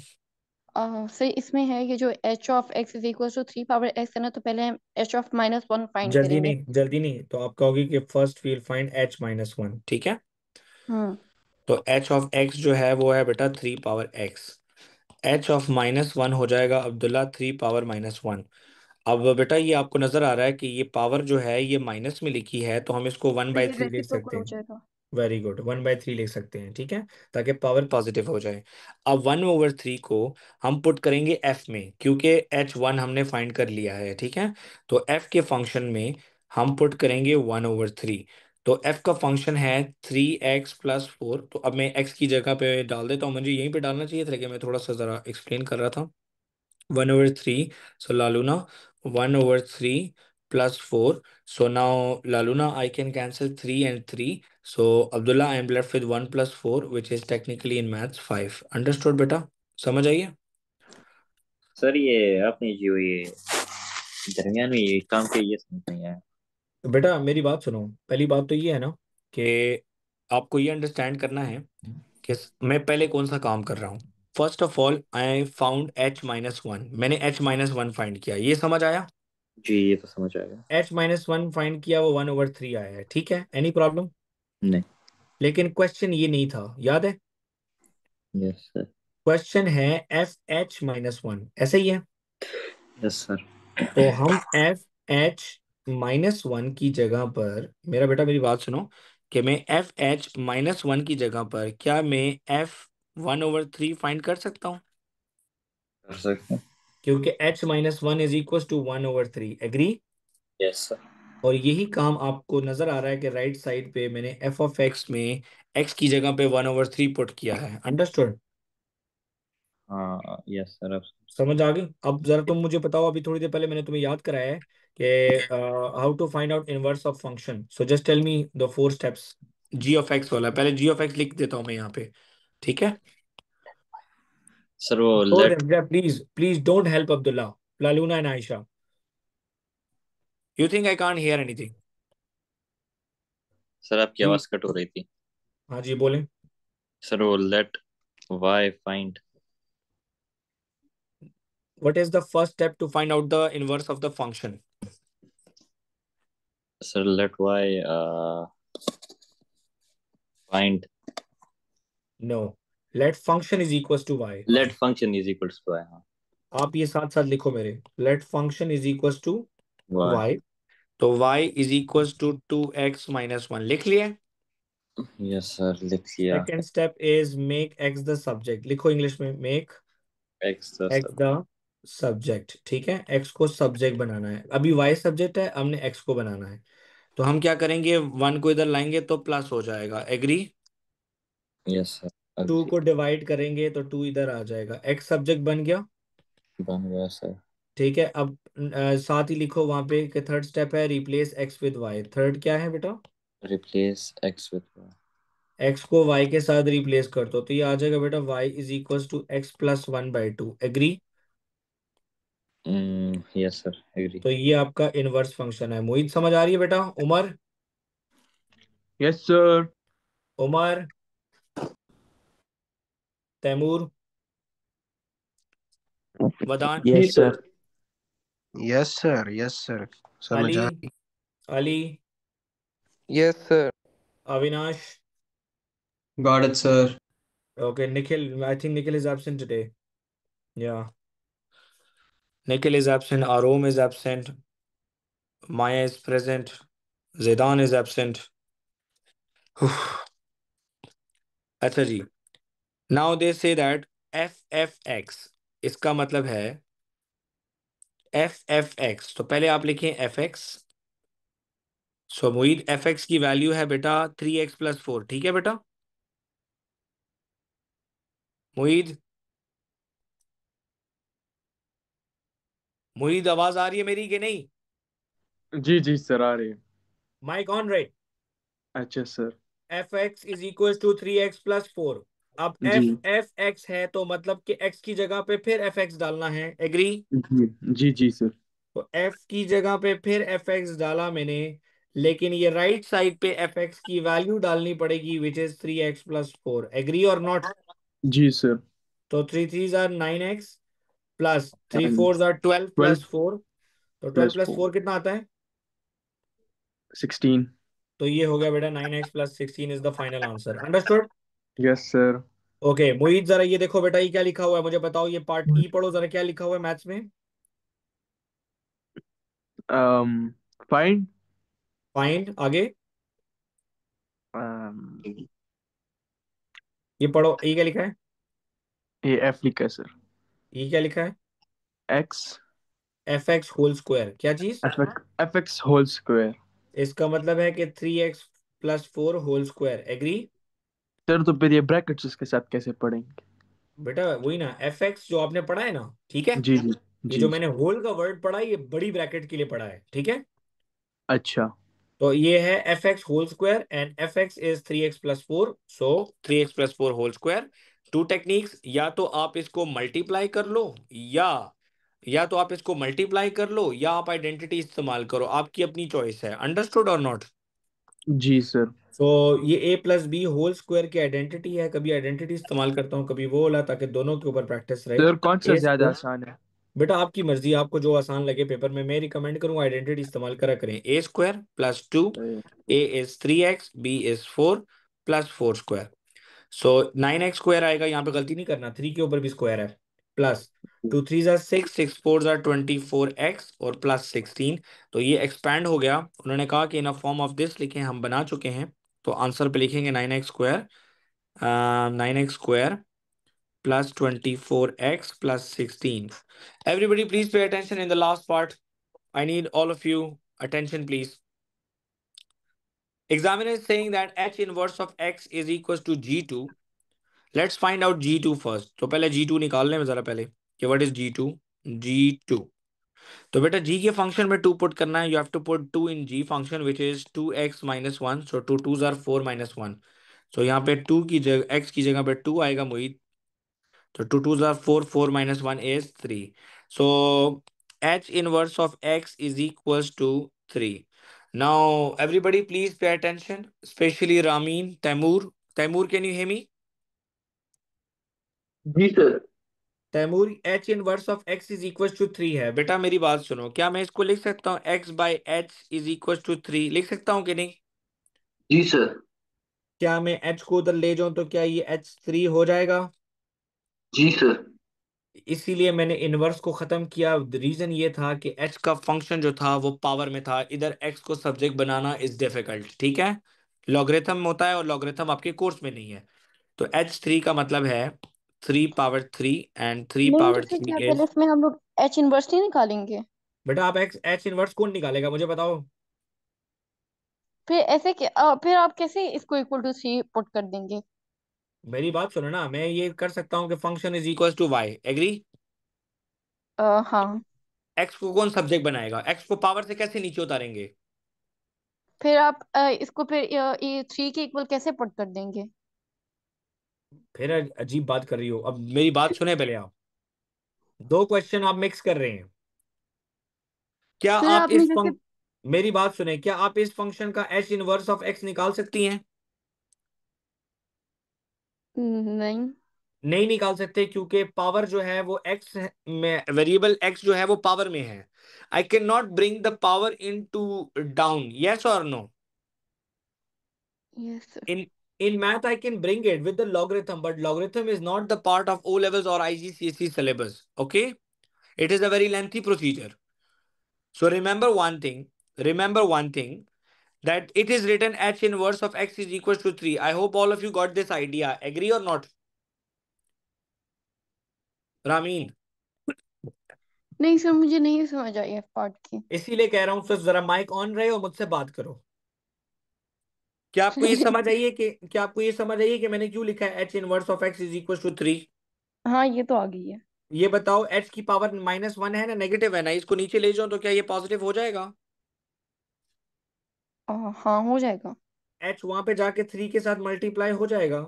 सर इसमें है ये जो h of x is equals to 3 power x है ना, तो पहले हम h ऑफ -1 फाइंड जल्दी करेंगे। नहीं, जल्दी नहीं, तो आप कहोगे कि फर्स्ट वील फाइंड h - 1, ठीक है? हम्म। तो h ऑफ x जो है वो है बेटा 3 पावर x। h ऑफ -1 हो जाएगा अब्दुल्ला 3 पावर -1। अब बेटा ये आपको नजर आ रहा है कि ये पावर जो है ये माइनस में लिखी है, तो हम इसको वन तो बाई ये थ्री लिख रेसिप्रोकल सकते हो हैं। जाएगा। वेरी गुड, 1/3 लिख सकते हैं, ठीक है? ताकि पावर पॉजिटिव हो जाए। अब 1/3 को हम पुट करेंगे f में, क्योंकि h1 हमने फाइंड कर लिया है, ठीक है? तो f के फंक्शन में हम पुट करेंगे 1/3। तो f का फंक्शन है 3x + 4। तो अब मैं x की जगह पे डाल देता हूँ, मुझे यहीं पे डालना चाहिए था लेकिन मैं थोड़ा सा ज़रा एक्सप्लेन कर रहा था। 1/3, so Laluna, 1/3 plus 4. So now Laluna, I can cancel 3 and 3. So Abdullah, I am left with 1 plus 4, which is technically in maths 5. Understood बेटा? समझ आइए? सर ये आपने जो ये दरमियान में ये काम किया ये समझ नहीं आया। तो बेटा मेरी बात सुनो। पहली बात तो ये है ना कि आपको ये अंडरस्टैंड करना है कि मैं पहले कौन सा काम कर रहा हूँ। First of all I found h-1। मैंने h-1 फाइंड किया, ये समझ आया? जी ये तो समझ आएगा। h-1 फाइंड किया, वो 1/3 आया है, ठीक है? Any problem? नहीं। लेकिन क्वेश्चन ये नहीं था, याद है? Yes sir. क्वेश्चन है FH-1, ऐसे ही है। Yes sir. तो हम FH -1 की जगह पर, मेरा बेटा मेरी बात सुनो, कि मैं एफ एच -1 की जगह पर क्या मैं f1/3 फाइंड कर सकता हूँ? कर सकते हैं। क्योंकि h-1 is equal to 1/3। Agree? Yes sir. और यही काम आपको नजर आ रहा है कि राइट साइड पे मैंने एफ ऑफ एक्स में एक्स की जगह पे 1/3 पुट किया है। अंडरस्टूड? हाँ यस सर अब। समझ आ गई? अब जरा तुम मुझे बताओ, अभी थोड़ी देर पहले मैंने तुम्हें याद कराया है कि how to find out inverse of function. So just tell me the 4 steps. G of x वाला, पहले जी ऑफ एक्स लिख देता हूँ मैं यहाँ पे, ठीक है? सर वो छोड़ लेट। दे, please please don't help Abdullah, Laluna and Ayesha. You think I can't hear anything? Sir आपकी आवाज कट हो रही थी। हाँ जी बोलें। सर वो let y find. What is the first step to find out the inverse of the function? Sir let y find. No. Let function is equals to y. Let function is equals to I. हाँ आप ये साथ साथ लिखो मेरे। Let function is equals to y. y. तो y is equals to 2x - 1 लिख लिया। यस सर लिख लिया। Second step is make x the subject। लिखो इंग्लिश में, make x x the subject। ठीक है, x को सब्जेक्ट बनाना है। अभी y सब्जेक्ट है, हमने x को बनाना है। तो हम क्या करेंगे, 1 को इधर लाएंगे तो प्लस हो जाएगा। एग्री? Yes sir 2 agree. को डिवाइड करेंगे तो 2 इधर आ जाएगा। x सब्जेक्ट बन गया। बन गया सर। ठीक है, अब साथ ही लिखो वहां पे कि थर्ड स्टेप है replace x with y। Third क्या है बेटा? Replace x with y. x को y के साथ रिप्लेस कर दो तो ये आ जाएगा बेटा y is equal to x+1/2। Agree? Yes sir agree. तो ये आपका इनवर्स फंक्शन है। मोहित समझ आ रही है बेटा? Umar, yes sir. Umar, Taimur, Wadan, yes sir. Yes sir, yes sir, समझ अली, आ। Ali, yes sir. Avinash. Got it, sir. Okay, Nikhil, I think Nikhil is absent today. Yeah, Nikhil is absent, Arom is absent, Maya is present, Zaidan is absent. अच्छा जी, now they say that F F x, इसका मतलब है F F x. तो पहले आप लिखें एफ एक्स। सो मोहित, F x की वैल्यू है बेटा 3x+4। ठीक है बेटा? मोहित, मोहित आवाज आ रही है मेरी कि नहीं? जी जी सर आ रही है। Mic on right. अच्छा sir. F x is equal to 3x+4। अब जी एफ एफ एक्स है तो मतलब कि x की जगह पे फिर एफ एक्स डालना है। एग्री? जी जी जी सर। तो f की जगह पे फिर एफ एक्स डाला मैंने, लेकिन ये राइट साइड पे एफ एक्स की वैल्यू डालनी पड़ेगी विच इज 3x+4। एग्री और नॉट? जी सर। तो 3 3 9x plus three and four 12 12 plus 4। तो 12 प्लस प्लस 4 4 कितना आता है? 16। तो ये हो गया बेटा 9x+16 is the final answer. Understood? Yes sir. Okay Mohit, जरा ये देखो बेटा, ये क्या लिखा हुआ है मुझे बताओ। ये पार्ट ई पढ़ो जरा, क्या लिखा हुआ है मैथ्स में? फाइंड फाइंड, आगे ये पढ़ो, ये क्या लिखा है? ये एफ लिखा है सर। ये क्या लिखा है? X f x whole square, क्या चीज? F x whole square. इसका मतलब है कि 3x+4 whole square. Agree? Sir तो फिर ये ब्रैकेट्स इसके साथ कैसे पढ़ेंगे? बेटा वही ना, एफ एक्स जो आपने पढ़ा है ना, ठीक है? जी जी ये जी। जो मैंने होल का वर्ड पढ़ा है ये बड़ी ब्रैकेट के लिए पढ़ा है, ठीक है? अच्छा तो ये है f x whole square and f x is 3x+4। So 3x+4 whole square. Two techniques, या तो आप इसको मल्टीप्लाई कर लो, या तो आप इसको मल्टीप्लाई कर लो या आप आइडेंटिटी इस्तेमाल करो, आपकी अपनी चॉइस है। Understood or not? जी सर। सो ये a+b होल स्क्वायर की आइडेंटिटी है। कभी आइडेंटिटी इस्तेमाल करता हूँ, कभी वो वाला, ताकि दोनों के ऊपर प्रैक्टिस रहे। सर कौन सा ए ज्यादा स्क्वायर, आसान है? बेटा आपकी मर्जी, आपको जो आसान लगे पेपर में। मैं रिकमेंड करूँ आइडेंटिटी इस्तेमाल करा करें। a² + 2, a is 3x, b is 4 + 4 square. So 9x square आएगा, यहाँ पे गलती नहीं करना, 3 के ऊपर भी स्क्वायर है। प्लस 2 3 जार 6, 6 4 जार 24x और प्लस 16। तो ये एक्सपैंड हो गया। उन्होंने कहा कि इन अ फॉर्म ऑफ दिस लिखें, हम बना चुके हैं। तो आंसर पे लिखेंगे 9x² 9x² plus 24x plus 16. Everybody, please pay attention in the last part. I need all of you attention, please. Examiner is saying that h inverse of x is equals to g2. Let's find out g2 first. तो पहले g2 निकाल लें जरा पहले कि what is g2? g2 तो बेटा g के फंक्शन में 2 पुट करना है. You have to put 2 in g function which is 2x minus 1. So 2 2s are 4 minus 1. So यहाँ पे 2 की जगह x की जगह पे 2 आएगा मोहित. So 2 2s are 4, 4 minus 1 is 3. So h inverse of x is equals to 3. Now everybody please pay attention, especially Ramin, Taimur. Taimur, can you hear me? जी sir. Taimur, h inverse of x is equal to 3 है. बेटा मेरी बात सुनो, क्या मैं इसको लिख सकता हूँ x by h is equal to 3? लिख सकता हूँ कि नहीं? जी सर। क्या मैं h को उधर ले जाऊं तो क्या ये h3 हो जाएगा? जी सर। इसीलिए मैंने इनवर्स को खत्म किया. रीजन ये था कि h का फंक्शन जो था वो पावर में था. इधर x को सब्जेक्ट बनाना इज डिफिकल्ट. ठीक है, लॉगरिथम होता है और लॉगरिथम आपके कोर्स में नहीं है. तो h3 का मतलब है 3 पावर 3 एंड 3 नहीं तो पावर फिर 3 क्या पहले इज. इसमें हम लोग एच इनवर्स नहीं निकालेंगे? बेटा आप h इनवर्स कौन निकालेगा मुझे बताओ. फिर ऐसे फिर आप कैसे इसको इक्वल टू 3 पुट कर देंगे? मेरी बात सुनो ना, मैं ये कर सकता हूँ कि function is equal to y. Agree? हाँ। एक्स को कौन सब्जेक्ट बनाएगा? एक्स को पावर से कैसे नीचे उतारेंगे? फिर आप इसको फिर ये 3 के इक्वल कैसे पुट कर देंगे? फिर अजीब बात कर रही हो. अब मेरी बात सुने पहले आप. दो क्वेश्चन आप मिक्स कर रहे हैं. क्या फिर आप आपने इस जैसे मेरी बात सुने, क्या आप इस फंक्शन का एच इनवर्स ऑफ एक्स निकाल सकती हैं? नहीं। नहीं निकाल सकते, क्योंकि पावर जो है वो एक्स में, वेरिएबल एक्स जो है वो पावर में है. I cannot bring the power into down. Yes or no? Yes sir. In math, I can bring it with the logarithm, but logarithm is not the part of O levels or IGCSE syllabus. Okay, it is a very lengthy procedure. So remember one thing. Remember one thing, that it is written h inverse of x is equals to 3. I hope all of you got this idea. Agree or not? Ramin, नहीं sir, मुझे नहीं समझ I F part की। इसीलिए कह रहा हूं sir, जरा माइक ऑन रहे और मुझसे बात करो. क्या आपको ये समझ आई है कि मैंने क्यों लिखा है h inverse of x is equal to 3? हाँ, ये तो आ गई है। ये बताओ, h की पावर -1 है ना नेगेटिव है ना, इसको नीचे ले जाओ तो क्या ये पॉजिटिव हो जाएगा? हाँ, हो जाएगा। h वहां पे जाके 3 के साथ मल्टीप्लाई हो जाएगा.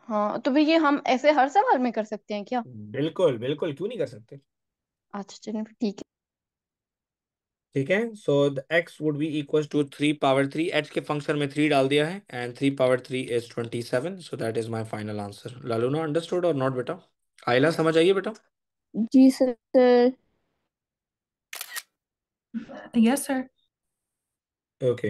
हाँ, तो भैया हम ऐसे हर सवाल में कर सकते हैं क्या? बिल्कुल बिल्कुल, क्यों नहीं कर सकते. अच्छा चलिए फिर ठीक है। ठीक है. So the x would be equal to 3 power 3. h के फंक्शन में 3 डाल दिया है and 3 power 3 is 27. So that is my final answer. Laluna, understood or not बेटा? आयला समझ आइए बेटा? जी sir. Yes, sir. Okay.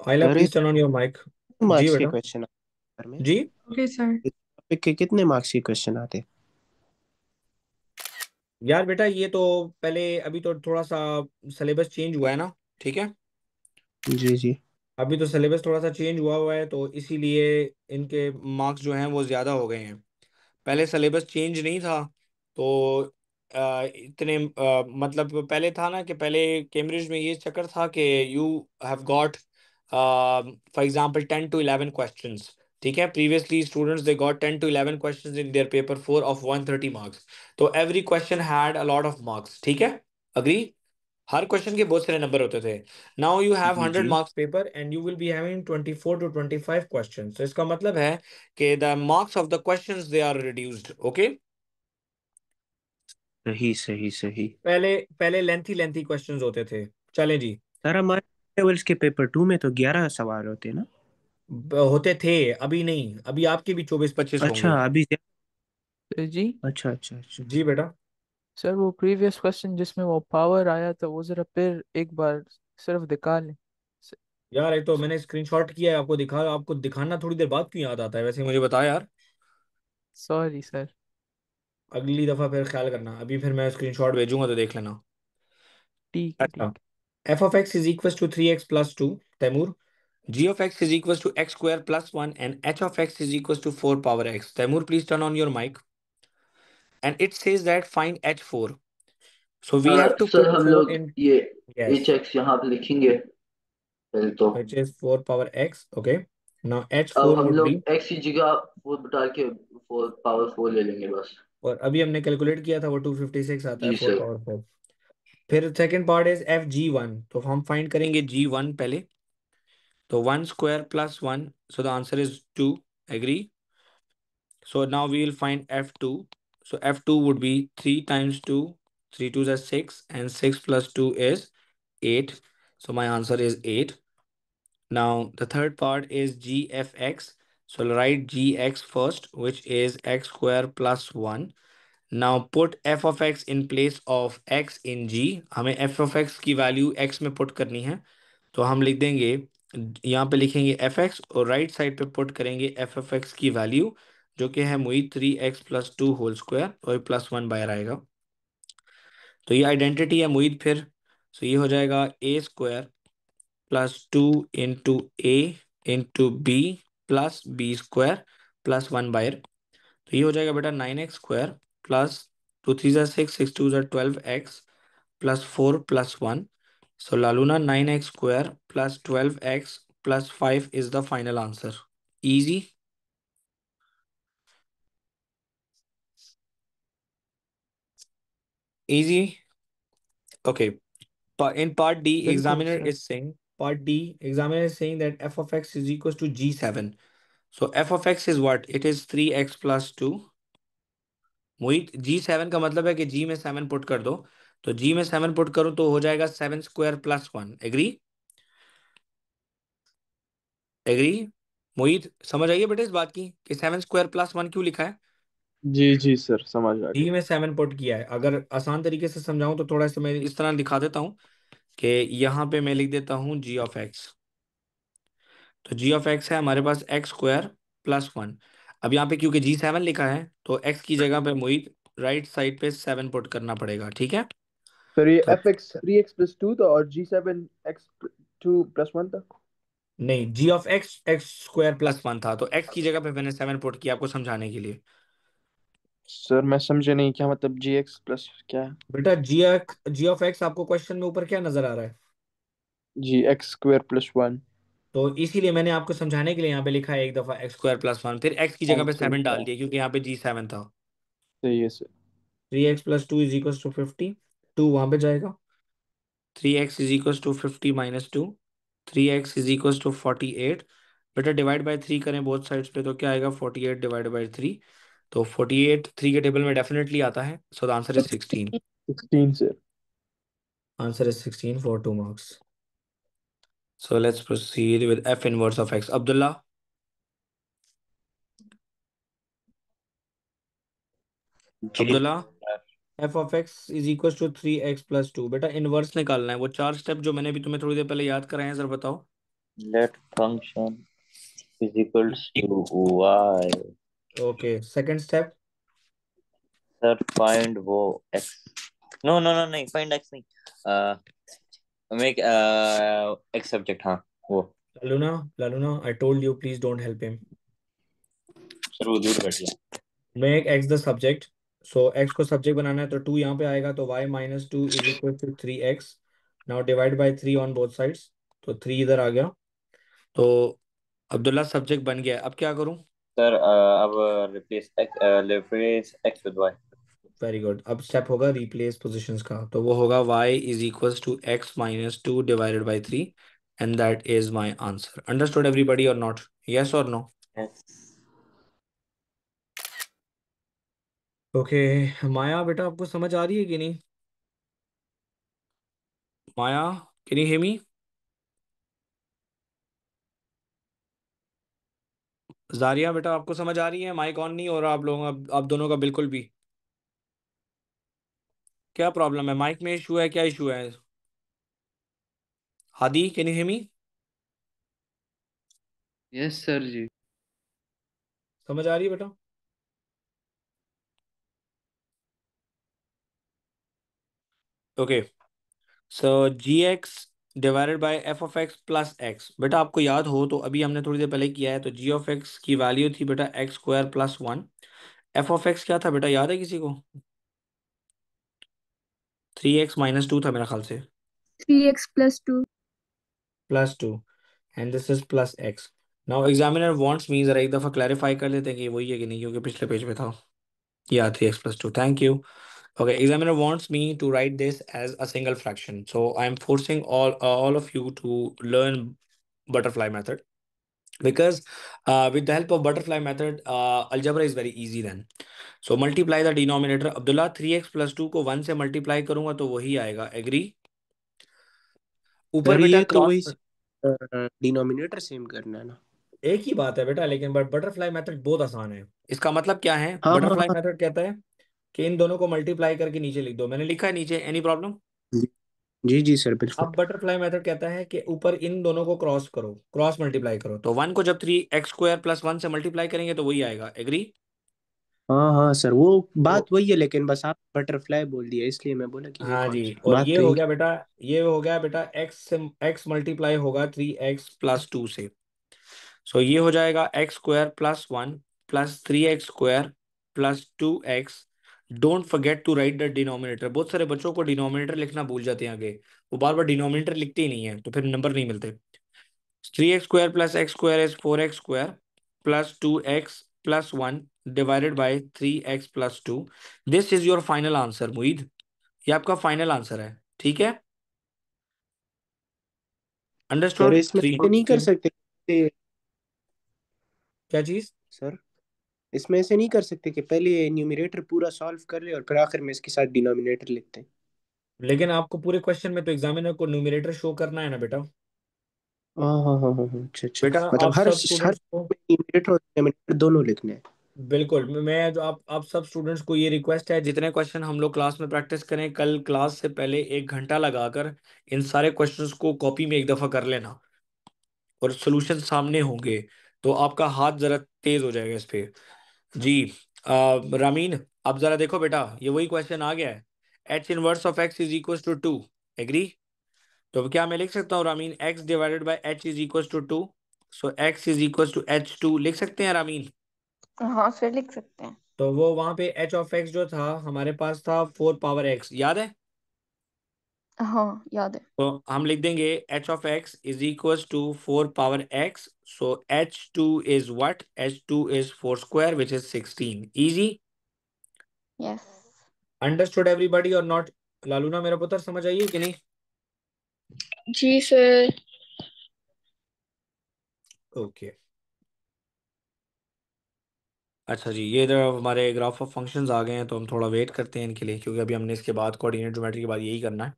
Ayla sir please turn on your mic. जी मार्क्स के बेटा. क्वेश्चन आते में जी Okay, sir. इस टॉपिक के कितने मार्क्स के क्वेश्चन आते? यार बेटा, ये तो पहले अभी तो थोड़ा सा सिलेबस चेंज हुआ है ना. ठीक है, जी जी। अभी तो सिलेबस थोड़ा सा चेंज हुआ हुआ है, तो इसीलिए इनके मार्क्स जो हैं वो ज़्यादा हो गए हैं. पहले सिलेबस चेंज नहीं था. तो इतने मतलब पहले था ना कि पहले कैम्ब्रिज में ये चक्कर था कि you have got for example 10 to 11 questions. ठीक है, previously students they got 10 to 11 questions in their paper 4 of 130 marks. तो every question had a lot of marks. ठीक है, अग्री? हर क्वेश्चन के बहुत सारे नंबर होते थे. नाउ यू हैव जी 100 जी। Marks paper and you will be having 24 to 25 question. तो इसका मतलब है कि the marks of the questions they are reduced. Okay, सही सही सही। पहले पहले लेंथी लेंथी क्वेश्चंस होते थे. चलें जी. सर हमारे लेवल्स के पेपर 2 में तो 11 सवाल होते हैं ना? होते थे, अभी नहीं. अभी आपके भी 24 25 अच्छा होंगे. अभी तो जी अच्छा अच्छा अच्छा। जी बेटा. सर, वो प्रीवियस क्वेश्चन जिसमें वो पावर आया था वो जरा फिर एक बार सिर्फ दिखा लें। स- यार एक तो स- मैंने स्क्रीनशॉट किया है, आपको दिखाना थोड़ी देर बाद क्यों याद आता है वैसे, मुझे बता यार. Sorry sir. अगली दफा फिर ख्याल करना, अभी फिर मैं स्क्रीनशॉट भेजूंगा तो देख लेना। ठीक है अच्छा, ठीक f of x is equal to 3x+2, Taimur. g of x is equals to x square plus 1 and h of x is equals to 4 power x. Taimur, please turn on your mic. And it says that find h4. So we have to sir put हम 4 लोग in. ये H Yes, x यहाँ पे लिखेंगे पहले तो। which is 4 power x. Okay. Now अब h4 हम would be, लोग एक्स की जगह फोर डाल के फोर पावर फोर ले लेंगे बस। और अभी हमने कैलकुलेट किया था वो 256 आता है, जी 4 सर। पावर 4। फिर second part is F G one, तो हम फाइंड करेंगे g1 पहले। तो 1 square plus 1, so the answer is 2. Agree? So now we will find F2. So F2 would be 3 times 2. 3 2s are 6 and 6 plus 2 is 8. So my answer is 8. Now the third part is GFX. So I'll write GX first, which is x square plus 1. Now put f of x in place of x in g. हमें f of x की value x में put करनी है, तो हम लिख देंगे, यहाँ पे लिखेंगे एफ एक्स और राइट साइड पे पुट करेंगे एफ एफ एक्स की वैल्यू, जो कि है मुई 3x+2 होल स्क्वायर, और +1 बाहर आएगा। तो ये आइडेंटिटी है मुईद फिर। सो ये हो जाएगा a² + 2 × a × b + b² +1 बाहर। तो ये हो जाएगा बेटा 9x² plus 2 3 × 6 6 2 × 12x +4 + 1। So Laluna 9x² plus 12x plus 5 is the final answer. Easy. Easy. Okay. In part D, बिल्कुल examiner sir. is saying, that f of x is equals to g7. So f of x is what? It is 3x+2. Mohit g7 का मतलब है कि g में 7 put कर दो, तो g में 7 पुट करो तो हो जाएगा 7² + 1। एग्री? एग्री? मोहित समझ आइए बेटे इस बात की कि 7² + 1 क्यों लिखा है? जी जी सर, समझ आ डी गया। में 7 पुट किया है। अगर आसान तरीके से समझाऊं तो थोड़ा सा मैं इस तरह दिखा देता हूं कि यहाँ पे मैं लिख देता हूँ जी ऑफ एक्स। तो जी ऑफ एक्स है हमारे पास x² + 1। अब यहाँ पे क्योंकि g7 लिखा है तो x की जगह पे मुझे राइट साइड पे 7 पुट करना पड़ेगा, ठीक है? सर ये तो एफ एक्स 3x+2 था और G7 x2 + 1 था। नहीं, जी ऑफ एक्स x² + 1 था, तो x की जगह पे मैंने 7 पुट किया आपको समझाने के लिए। सर मैं समझे नहीं, क्या मतलब GX प्लस क्या है? बेटा जी ऑफ एक्स आपको क्वेश्चन में ऊपर क्या नजर आ रहा है? जी x² + 1। तो इसीलिए मैंने आपको समझाने के लिए यहाँ पे लिखा है एक दफा x² + 1, फिर x की हाँ जगह पे सही 7 डाल कहा। दिया क्योंकि यहाँ पे g7 था। सही है sir. 3x + 2 is equal to 50। 2 वहां पे जाएगा। 3x is equal to 50 - 2। 3x is equal to 48। बेटा डिवाइड बाय 3 करें बोथ साइड्स पे तो क्या आएगा? 48 डिवाइड बाय 3। तो 48 3 के टेबल में डेफिनेटली आता है, so the answer is 16। 16 sir. Answer is 16 for 2 marks. So let's proceed with f inverse of x। Abdullah. जी Abdullah, sir. f of x is equal to 3x + 2। बेटा इनवर्स निकालना है, वो 4 स्टेप जो मैंने भी तुम्हें थोड़ी देर पहले याद कराए हैं, सर बताओ। Let function is equals to y। Okay, second step. Sir find वो x। नो नो नो नहीं, फाइंड x नहीं, मेक x सब्जेक्ट, हाँ वो। Laluna, Laluna, I told you please don't help him. Sir वो दूर बैठ गया। Make x the subject. So x को सब्जेक्ट बनाना है तो 2 यहाँ पे आएगा, तो y - 2 is equal to 3x। Now divide by 3 on both sides. तो 3 इधर आ गया। तो अब्दुल्ला सब्जेक्ट बन गया, अब क्या करूं? सर अब replace x with y। Very good. अब स्टेप होगा रिप्लेस पोजीशंस का, तो वो होगा y is equal to x - 2 divided by 3, and that is my answer. Understood everybody or not? Yes or no? Okay. Maya बेटा आपको समझ आ रही है कि नहीं? Maya, can you hear me? Zariya बेटा आपको समझ आ रही है? माइक ऑन नहीं हो रहा आप लोगों का, आप दोनों का बिल्कुल भी। क्या प्रॉब्लम है? माइक में इशू है? क्या इशू है? Hadi, can you hear me? Yes sir जी। समझ आ रही है बेटा? Okay so G X divided by F of x plus X. बेटा आपको याद हो तो अभी हमने थोड़ी देर पहले किया है, तो जी ऑफ एक्स की वैल्यू थी बेटा x square plus one. F of x क्या था बेटा, याद है किसी को? 3x - 2 था मेरा ख्याल से, 3x plus 2. Plus two, and this is plus x. Now examiner wants मी, जरा एक दफा क्लैरिफाई कर लेते हैं कि ये वही है कि नहीं, क्योंकि पिछले पेज पे था। या 3x+2, thank you. Okay, examiner wants me to write this as a single fraction. So I'm forcing all of you to learn butterfly method, because with the help of butterfly method, algebra is very easy then. So multiply the denominator. Abdullah, 3x+2 को 1 से multiply करूंगा तो वही आएगा, agree? ऊपर sir बेटा ये तो वही क्रॉस, डिनोमिनेटर सेम करना है ना। एक ही बात है बेटा, लेकिन बटरफ्लाई मेथड बहुत आसान है। इसका मतलब क्या है, हाँ हाँ बटरफ्लाई हाँ। मेथड कहता है कि इन दोनों को मल्टीप्लाई करके नीचे लिख दो। मैंने लिखा है नीचे, एनी प्रॉब्लम? जी जी जी सर बिल्कुल। अब बटरफ्लाई मेथड कहता है कि ऊपर इन दोनों को क्रॉस करो, क्रॉस मल्टीप्लाई करो, तो 1 को जब 3x² + 1 से मल्टीप्लाई करेंगे तो वही आएगा, एग्री? हाँ हाँ सर वो तो बात वही है, लेकिन बस आप बटरफ्लाई बोल दिया इसलिए मैं बोला कि ये हाँ जी, कौन सा, और बात ये तो हो एक। गया बेटा, ये हो गया बेटा x से x मल्टीप्लाई होगा 3x+2 से। सो ये हो जाएगा x² + 1 +3x² + 2x। Don't forget to write the denominator. बहुत सारे बच्चों को डिनोमिनेटर लिखना भूल जाते हैं आगे, वो बार बार डिनोमिनेटर लिखते ही नहीं है, तो फिर नंबर नहीं मिलते। 3x² + x² is 4x² +2x+1 divided by 3x+2। This is your final answer Moeed, ये आपका फाइनल आंसर है, ठीक है? Sir understood? इसमें थ्री ऐसे नहीं कर सकते क्या चीज? सर इसमें ऐसे नहीं कर सकते कि पहले न्यूमरेटर पूरा सॉल्व कर ले और फिर आखिर में इसके साथ डिनोमिनेटर लिखते हैं। लेकिन आपको पूरे क्वेश्चन में तो एग्जामिनर को न्यूमरेटर शो करना है ना बेटा। हाँ हाँ हाँ हाँ हाँ, अच्छा अच्छा, बेटा मतलब आप हर सब हर स्टूडेंट्स को, न्यूमरेटर और डिनोमिनेटर दोनों लिखने हैं। बिल्कुल, मैं जो आप सब स्टूडेंट्स को ये रिक्वेस्ट है, जितने क्वेश्चन हम लोग क्लास में प्रैक्टिस करें, कल क्लास से पहले 1 घंटा लगाकर इन सारे क्वेश्चंस को कॉपी में एक दफा कर लेना, और सोल्यूशन सामने होंगे तो आपका हाथ जरा तेज हो जाएगा इस पे। जी रामीन, अब जरा देखो बेटा, ये वही क्वेश्चन आ गया है, H−1 of x = 2, एग्री? तो क्या मैं लिख सकता हूँ रामीन, x/h = 2? सो x = h2 लिख सकते हैं रामीन? हाँ सर, लिख सकते हैं। तो वो वहां पे h जो था हमारे पास था 4 पावर x, याद है? हाँ याद है। तो हम लिख देंगे h(x) = 4 power x। So h2 is what? h2 is 4 square, which is 16। Easy? Yes. Understood everybody or not? लालूना मेरा पुत्र, समझ आइए कि नहीं? जी सर। ओके अच्छा जी, ये इधर हमारे ग्राफ ऑफ फंक्शंस आ गए हैं, तो हम थोड़ा वेट करते हैं इनके लिए, क्योंकि अभी हमने इसके बाद कोऑर्डिनेट ज्योमेट्री के बाद यही करना है।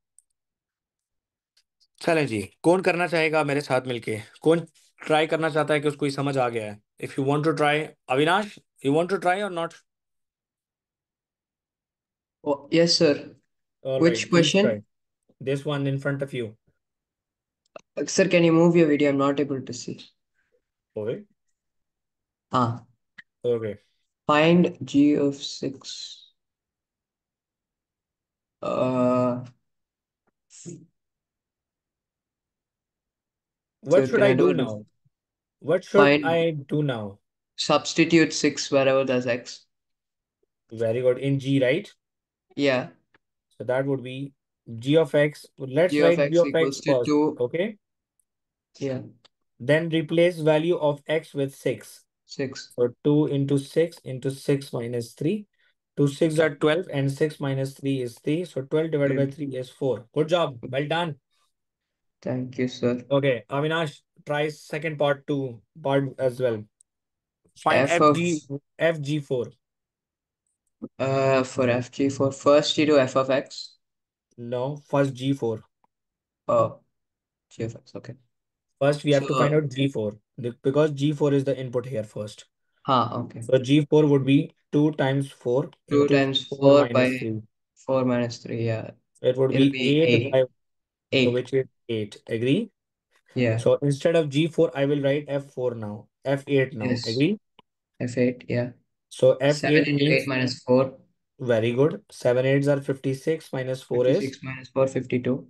चलें जी, कौन करना चाहेगा मेरे साथ मिलके? कौन ट्राई करना चाहता है कि उसको ये समझ आ गया है? If you want to try, Avinash, you want to try or not? Oh, yes, sir. All Which right, please try. question? This one in front of you. Sir, can you move your video? I'm not able to see. Okay. Ah, Okay. find G of 6. Uh, What sir, should can I I do do it? now? What should Find, I do now? substitute 6 wherever there's X. Very good. In G, right? Yeah. So that would be g of x. Let's G of write g X of x equals to first. 2. Okay. Yeah. Then replace value of x with 6. 6. So 2 into 6 into 6 minus 3. 2 6 are 12 and 6 minus 3 is 3. So 12 divided by Good. 3 is 4. Good job. Well done. Thank you, sir. Okay. Avinash, try second part as well. Find F of FG4. for FG4. First you do F of X. No, first G4. Oh, G of X. Okay. First, we have to find So, out G4 because G4 is the input here first. okay. So G4 would be 2 times 4 2 into times 4 4 minus by 3. 4 minus 3. Yeah. It would It'll be be 8 8. by, so 8. which is 8. Agree? Yeah. So instead of G4, I will write F4 now. F8 now. Yes. Agree? F8. Yeah. So 7 F8 into 8 means minus 4. Very good. 7 8s are 56 minus 4 is 56 minus 4, 52.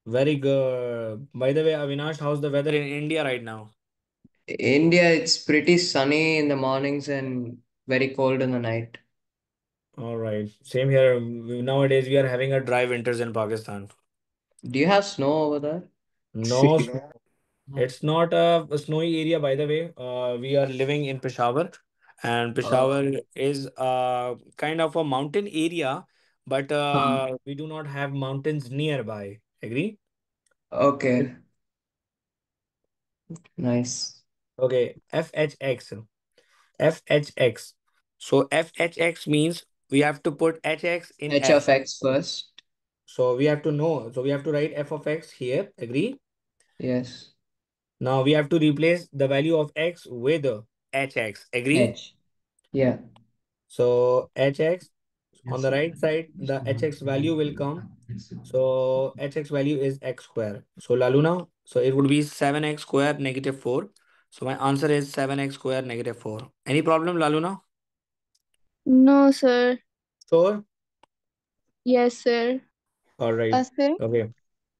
very good. By the way, Avinash, how's the weather in India right now? India, it's pretty sunny in the mornings and very cold in the night. All right. Same here. Nowadays, we are having a dry winters in Pakistan. Do you have snow over there? No, it's not a snowy area, by the way. We are living in Peshawar, and Oh, Peshawar is kind of a mountain area, but huh. we do not have mountains nearby. Agree? Okay, nice. Okay. FHX. FHX. So FHX means we have to put HX in H F. of x first. So we have to know. So we have to write f of x here. Agree? Yes. Now we have to replace the value of x with hx. Agree? H. Yeah. So hx on the right side, the hx value will come. So hx value is x square. So Laluna, so it would be 7x square negative 4. So my answer is 7x square negative 4. Any problem, Laluna? No, sir. Sure. Yes, sir. All right. Sir Okay.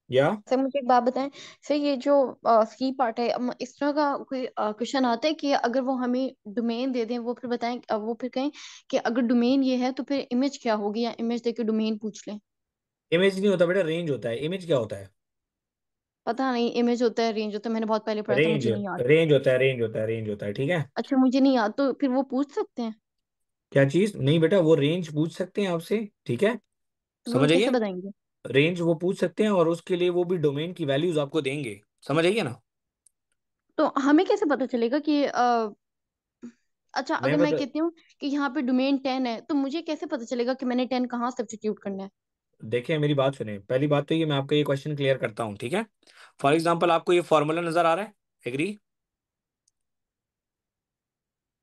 Yeah. Sir मुझे एक बात बताएं। Sir ये जो C part है इस तरह का कोई क्वेश्चन आता है कि अगर वो हमें डोमेन दे दें, वो फिर बताएं, वो फिर कहें कि अगर डोमेन ये है तो फिर इमेज क्या होगी, या इमेज देके डोमेन पूछ लें। इमेज नहीं होता बेटा, रेंज होता है। इमेज क्या होता है? पता नहीं, इमेज होता है, रेंज होता है, मैंने बहुत पहले पढ़ा था, रेंज मुझे नहीं याद। रेंज होता है, रेंज होता है, रेंज होता है। ठीक है। अच्छा मुझे नहीं याद, तो फिर वो पूछ सकते हैं? क्या चीज? नहीं बेटा, वो रेंज पूछ सकते हैं आपसे। ठीक है। तो वो समझ कैसे आइए। बताएंगे? रेंज वो पूछ सकते हैं और उसके लिए वो भी डोमेन की वैल्यूज आपको देंगे। समझ आइए ना। तो हमें कैसे पता चलेगा कि अच्छा मैं अगर मैं बता कहती हूँ कि यहाँ पे डोमेन 10 है, तो मुझे कैसे पता चलेगा कि मैंने 10 कहाँ सब्स्टिट्यूट करना है? देखिए, मेरी बात सुने। पहली बात तो ये, मैं आपका ये क्वेश्चन क्लियर करता हूँ। ठीक है। फॉर एग्जाम्पल, आपको ये फॉर्मूला नजर आ रहा है? एग्री?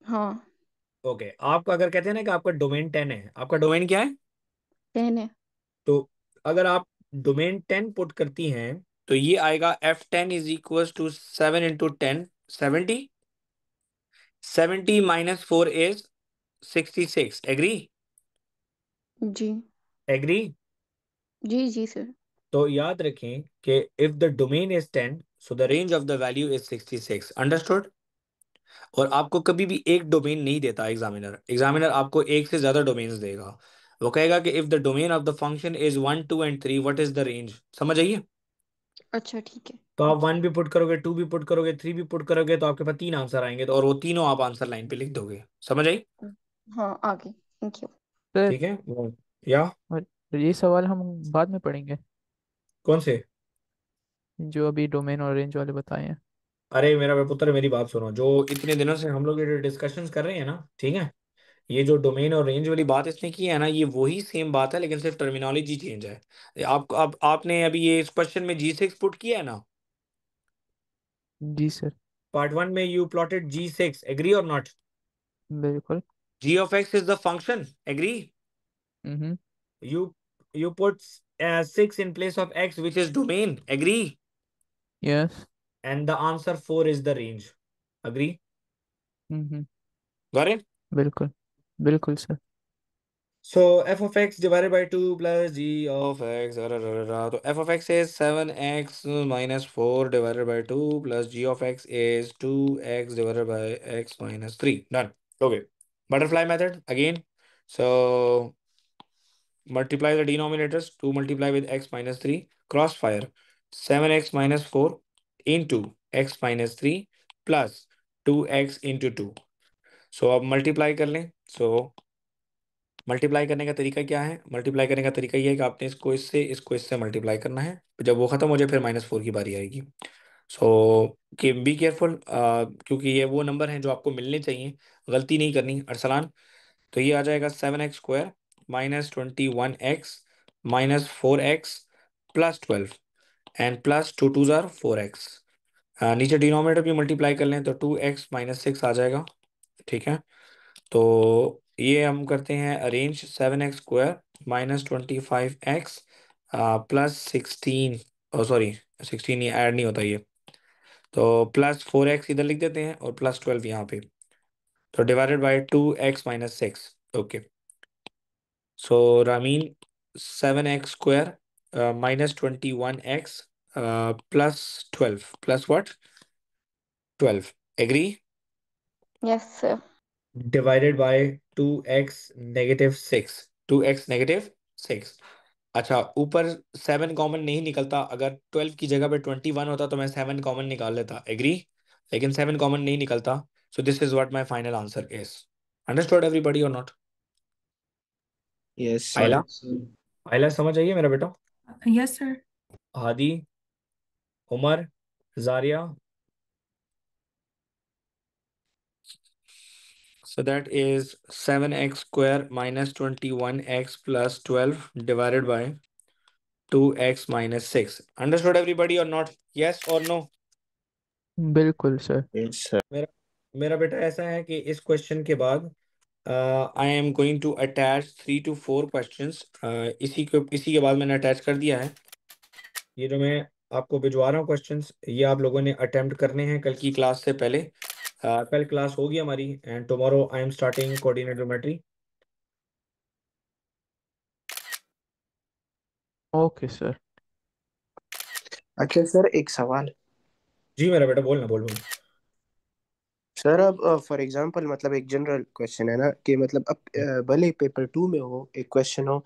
हाँ ओके। आप अगर कहते हैं ना कि आपका डोमेन 10 है, आपका डोमेन क्या है? 10 है। तो अगर आप डोमेन 10 पुट करती हैं, तो ये आएगा F10 is equal to 7 into 10, 70। 70 minus 4 is 66. Agree? जी Agree? जी जी सर। तो याद रखें कि if the domain is 10, so the range of the value is 66. Understood? और आपको कभी भी एक डोमेन नहीं देता एग्जामिनर। एग्जामिनर आपको एक से ज्यादा डोमेन्स देगा। वो कहेगा कि if the domain of the function is 1 2 and 3, what is the range? समझ आइए। अच्छा ठीक है। तो आप 1 भी पुट करोगे, 2 भी पुट करोगे, 3 भी पुट करोगे, तो आपके पास 3 आंसर आएंगे। तो और वो तीनों आप आंसर लाइन पे लिख दोगे। समझ आई? हाँ आगे, थैंक यू। सर, ठीक है। या और ये सवाल हम बाद में पढ़ेंगे, कौन से? जो अभी डोमेन और रेंज वाले बताए हैं। अरे मेरा पुत्र, मेरी बात सुनो। जो इतने दिनों से हम लोग ये डिस्कशंस कर रहे हैं ना, ठीक है, ये जो डोमेन और रेंज वाली बात इसने की है ना, ये वही सेम बात है, लेकिन सिर्फ टर्मिनोलॉजी चेंज है। आपको अब आपने अभी ये इस क्वेश्चन में G6 पुट किया है ना? जी सर। पार्ट 1 में यू प्लॉटेड G6। एग्री और नॉट? बिल्कुल। G of x is the function. Agree? Hmm. You put 6 in place of x, which is domain. Agree? Yes. And the answer 4 is the range. Agree? Hmm. Got it? बिल्कुल बिल्कुल sir. So f of x divided by 2 plus g of x. So f of x is 7x minus 4 divided by 2 plus g of x is 2x divided by x minus 3. Done. Okay. Butterfly method again. So multiply the denominators. 2 multiply with x minus 3. Crossfire. 7x minus 4 into x minus 3 plus 2x into 2. So अब multiply कर लें। So multiply करने का तरीका क्या है? Multiply करने का तरीका ये है कि आपने इसको इससे मल्टीप्लाई करना है। जब वो खत्म हो जाए, फिर -4 की बारी आएगी। सो कि बी केयरफुल, क्योंकि ये वो नंबर हैं जो आपको मिलने चाहिए। गलती नहीं करनी अरसलान। तो ये आ जाएगा 7x² -21x -4x +12 and +2 2 = 4x। नीचे डिनोमिनेटर भी मल्टीप्लाई कर लें तो 2x -6 आ जाएगा। ठीक है। तो ये हम करते हैं अरेंज। 7x² -25x +16, सॉरी 16 ये ऐड नहीं होता ये। तो +4x इधर लिख देते हैं और +12 यहाँ पे। तो divided by 2x -6। Okay. So Ramin, 7x square minus 21x plus 12 plus what? 12. Agree? Yes sir. Divided by 2x negative 6. 2x negative 6. अच्छा, ऊपर 7 कॉमन नहीं निकलता। अगर 12 की जगह पे 21 होता तो मैं 7 कॉमन निकाल लेता। एग्री? लेकिन 7 कॉमन नहीं निकलता। So this is what my final answer is. Understood everybody or not? Yes sir. आयला, आयला समझ आइए मेरा बेटा? Yes, sir. हादी, उमर, जारिया। So that is 7x square minus 21x plus 12 divided by 2x minus 6. Understood everybody or not? Yes or no? बिल्कुल sir. Yes sir. मेरा मेरा बेटा ऐसा है कि इस क्वेश्चन के बाद I am going to attach 3 to 4 questions. इसी के बाद मैंने अटैच कर दिया है। ये जो मैं आपको भिजवा रहा हूँ क्वेश्चंस, ये आप लोगों ने अटेम्प्ट करने हैं कल की क्लास से पहले। कल क्लास होगी हमारी and tomorrow I am starting coordinate geometry. Okay sir. अच्छा सर, एक सवाल। जी मेरा बेटा, बोलना, बोल बोल। सर अब फॉर एग्जांपल मतलब एक जनरल क्वेश्चन है ना कि मतलब अब भले पेपर 2 में हो एक क्वेश्चन हो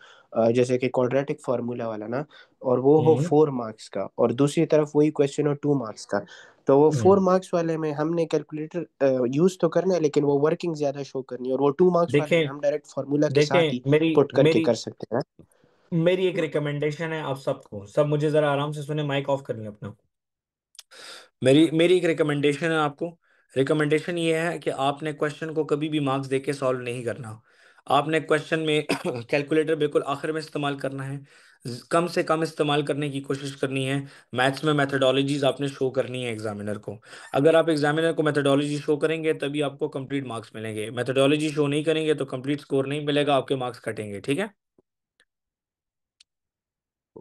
जैसे कि क्वाड्रेटिक फार्मूला वाला ना, और वो हो हम्म 4 मार्क्स का, और दूसरी तरफ वही क्वेश्चन हो 2 मार्क्स का। तो वो हम्म 4 मार्क्स वाले में हमने कैलकुलेटर यूज तो करना है, लेकिन वो वर्किंग ज्यादा शो करनी है, और वो 2 मार्क्स वाले में देखें हम डायरेक्ट फार्मूला के साथ ही देखें, मेरी पुट करके मेरी कर सकते हैं। मेरी एक रिकमेंडेशन है आप सबको। सब मुझे जरा आराम से सुने, माइक ऑफ कर लें अपना। मेरी मेरी एक रिकमेंडेशन है आपको। रिकमेंडेशन ये है कि आपने क्वेश्चन को कभी भी मार्क्स देके सॉल्व नहीं करना। आपने क्वेश्चन में कैलकुलेटर बिल्कुल आखिर में इस्तेमाल करना है। कम से कम इस्तेमाल करने की कोशिश करनी है। मैथ्स में मेथोडोलॉजीज आपने शो करनी है एग्जामिनर को। अगर आप एग्जामिनर को मेथोडोलॉजी शो करेंगे तभी आपको कंप्लीट मार्क्स मिलेंगे। मेथोडोलॉजी शो नहीं करेंगे तो कंप्लीट स्कोर नहीं मिलेगा, आपके मार्क्स कटेंगे। ठीक है?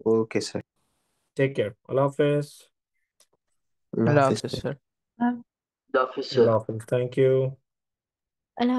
Okay sir. Take care. अल्लाह हाफिज। अल्लाह अल्लाह हाफिज हाफिज सर। सर। The officer. अल्लाह हाफिज। Thank you. अल्लाह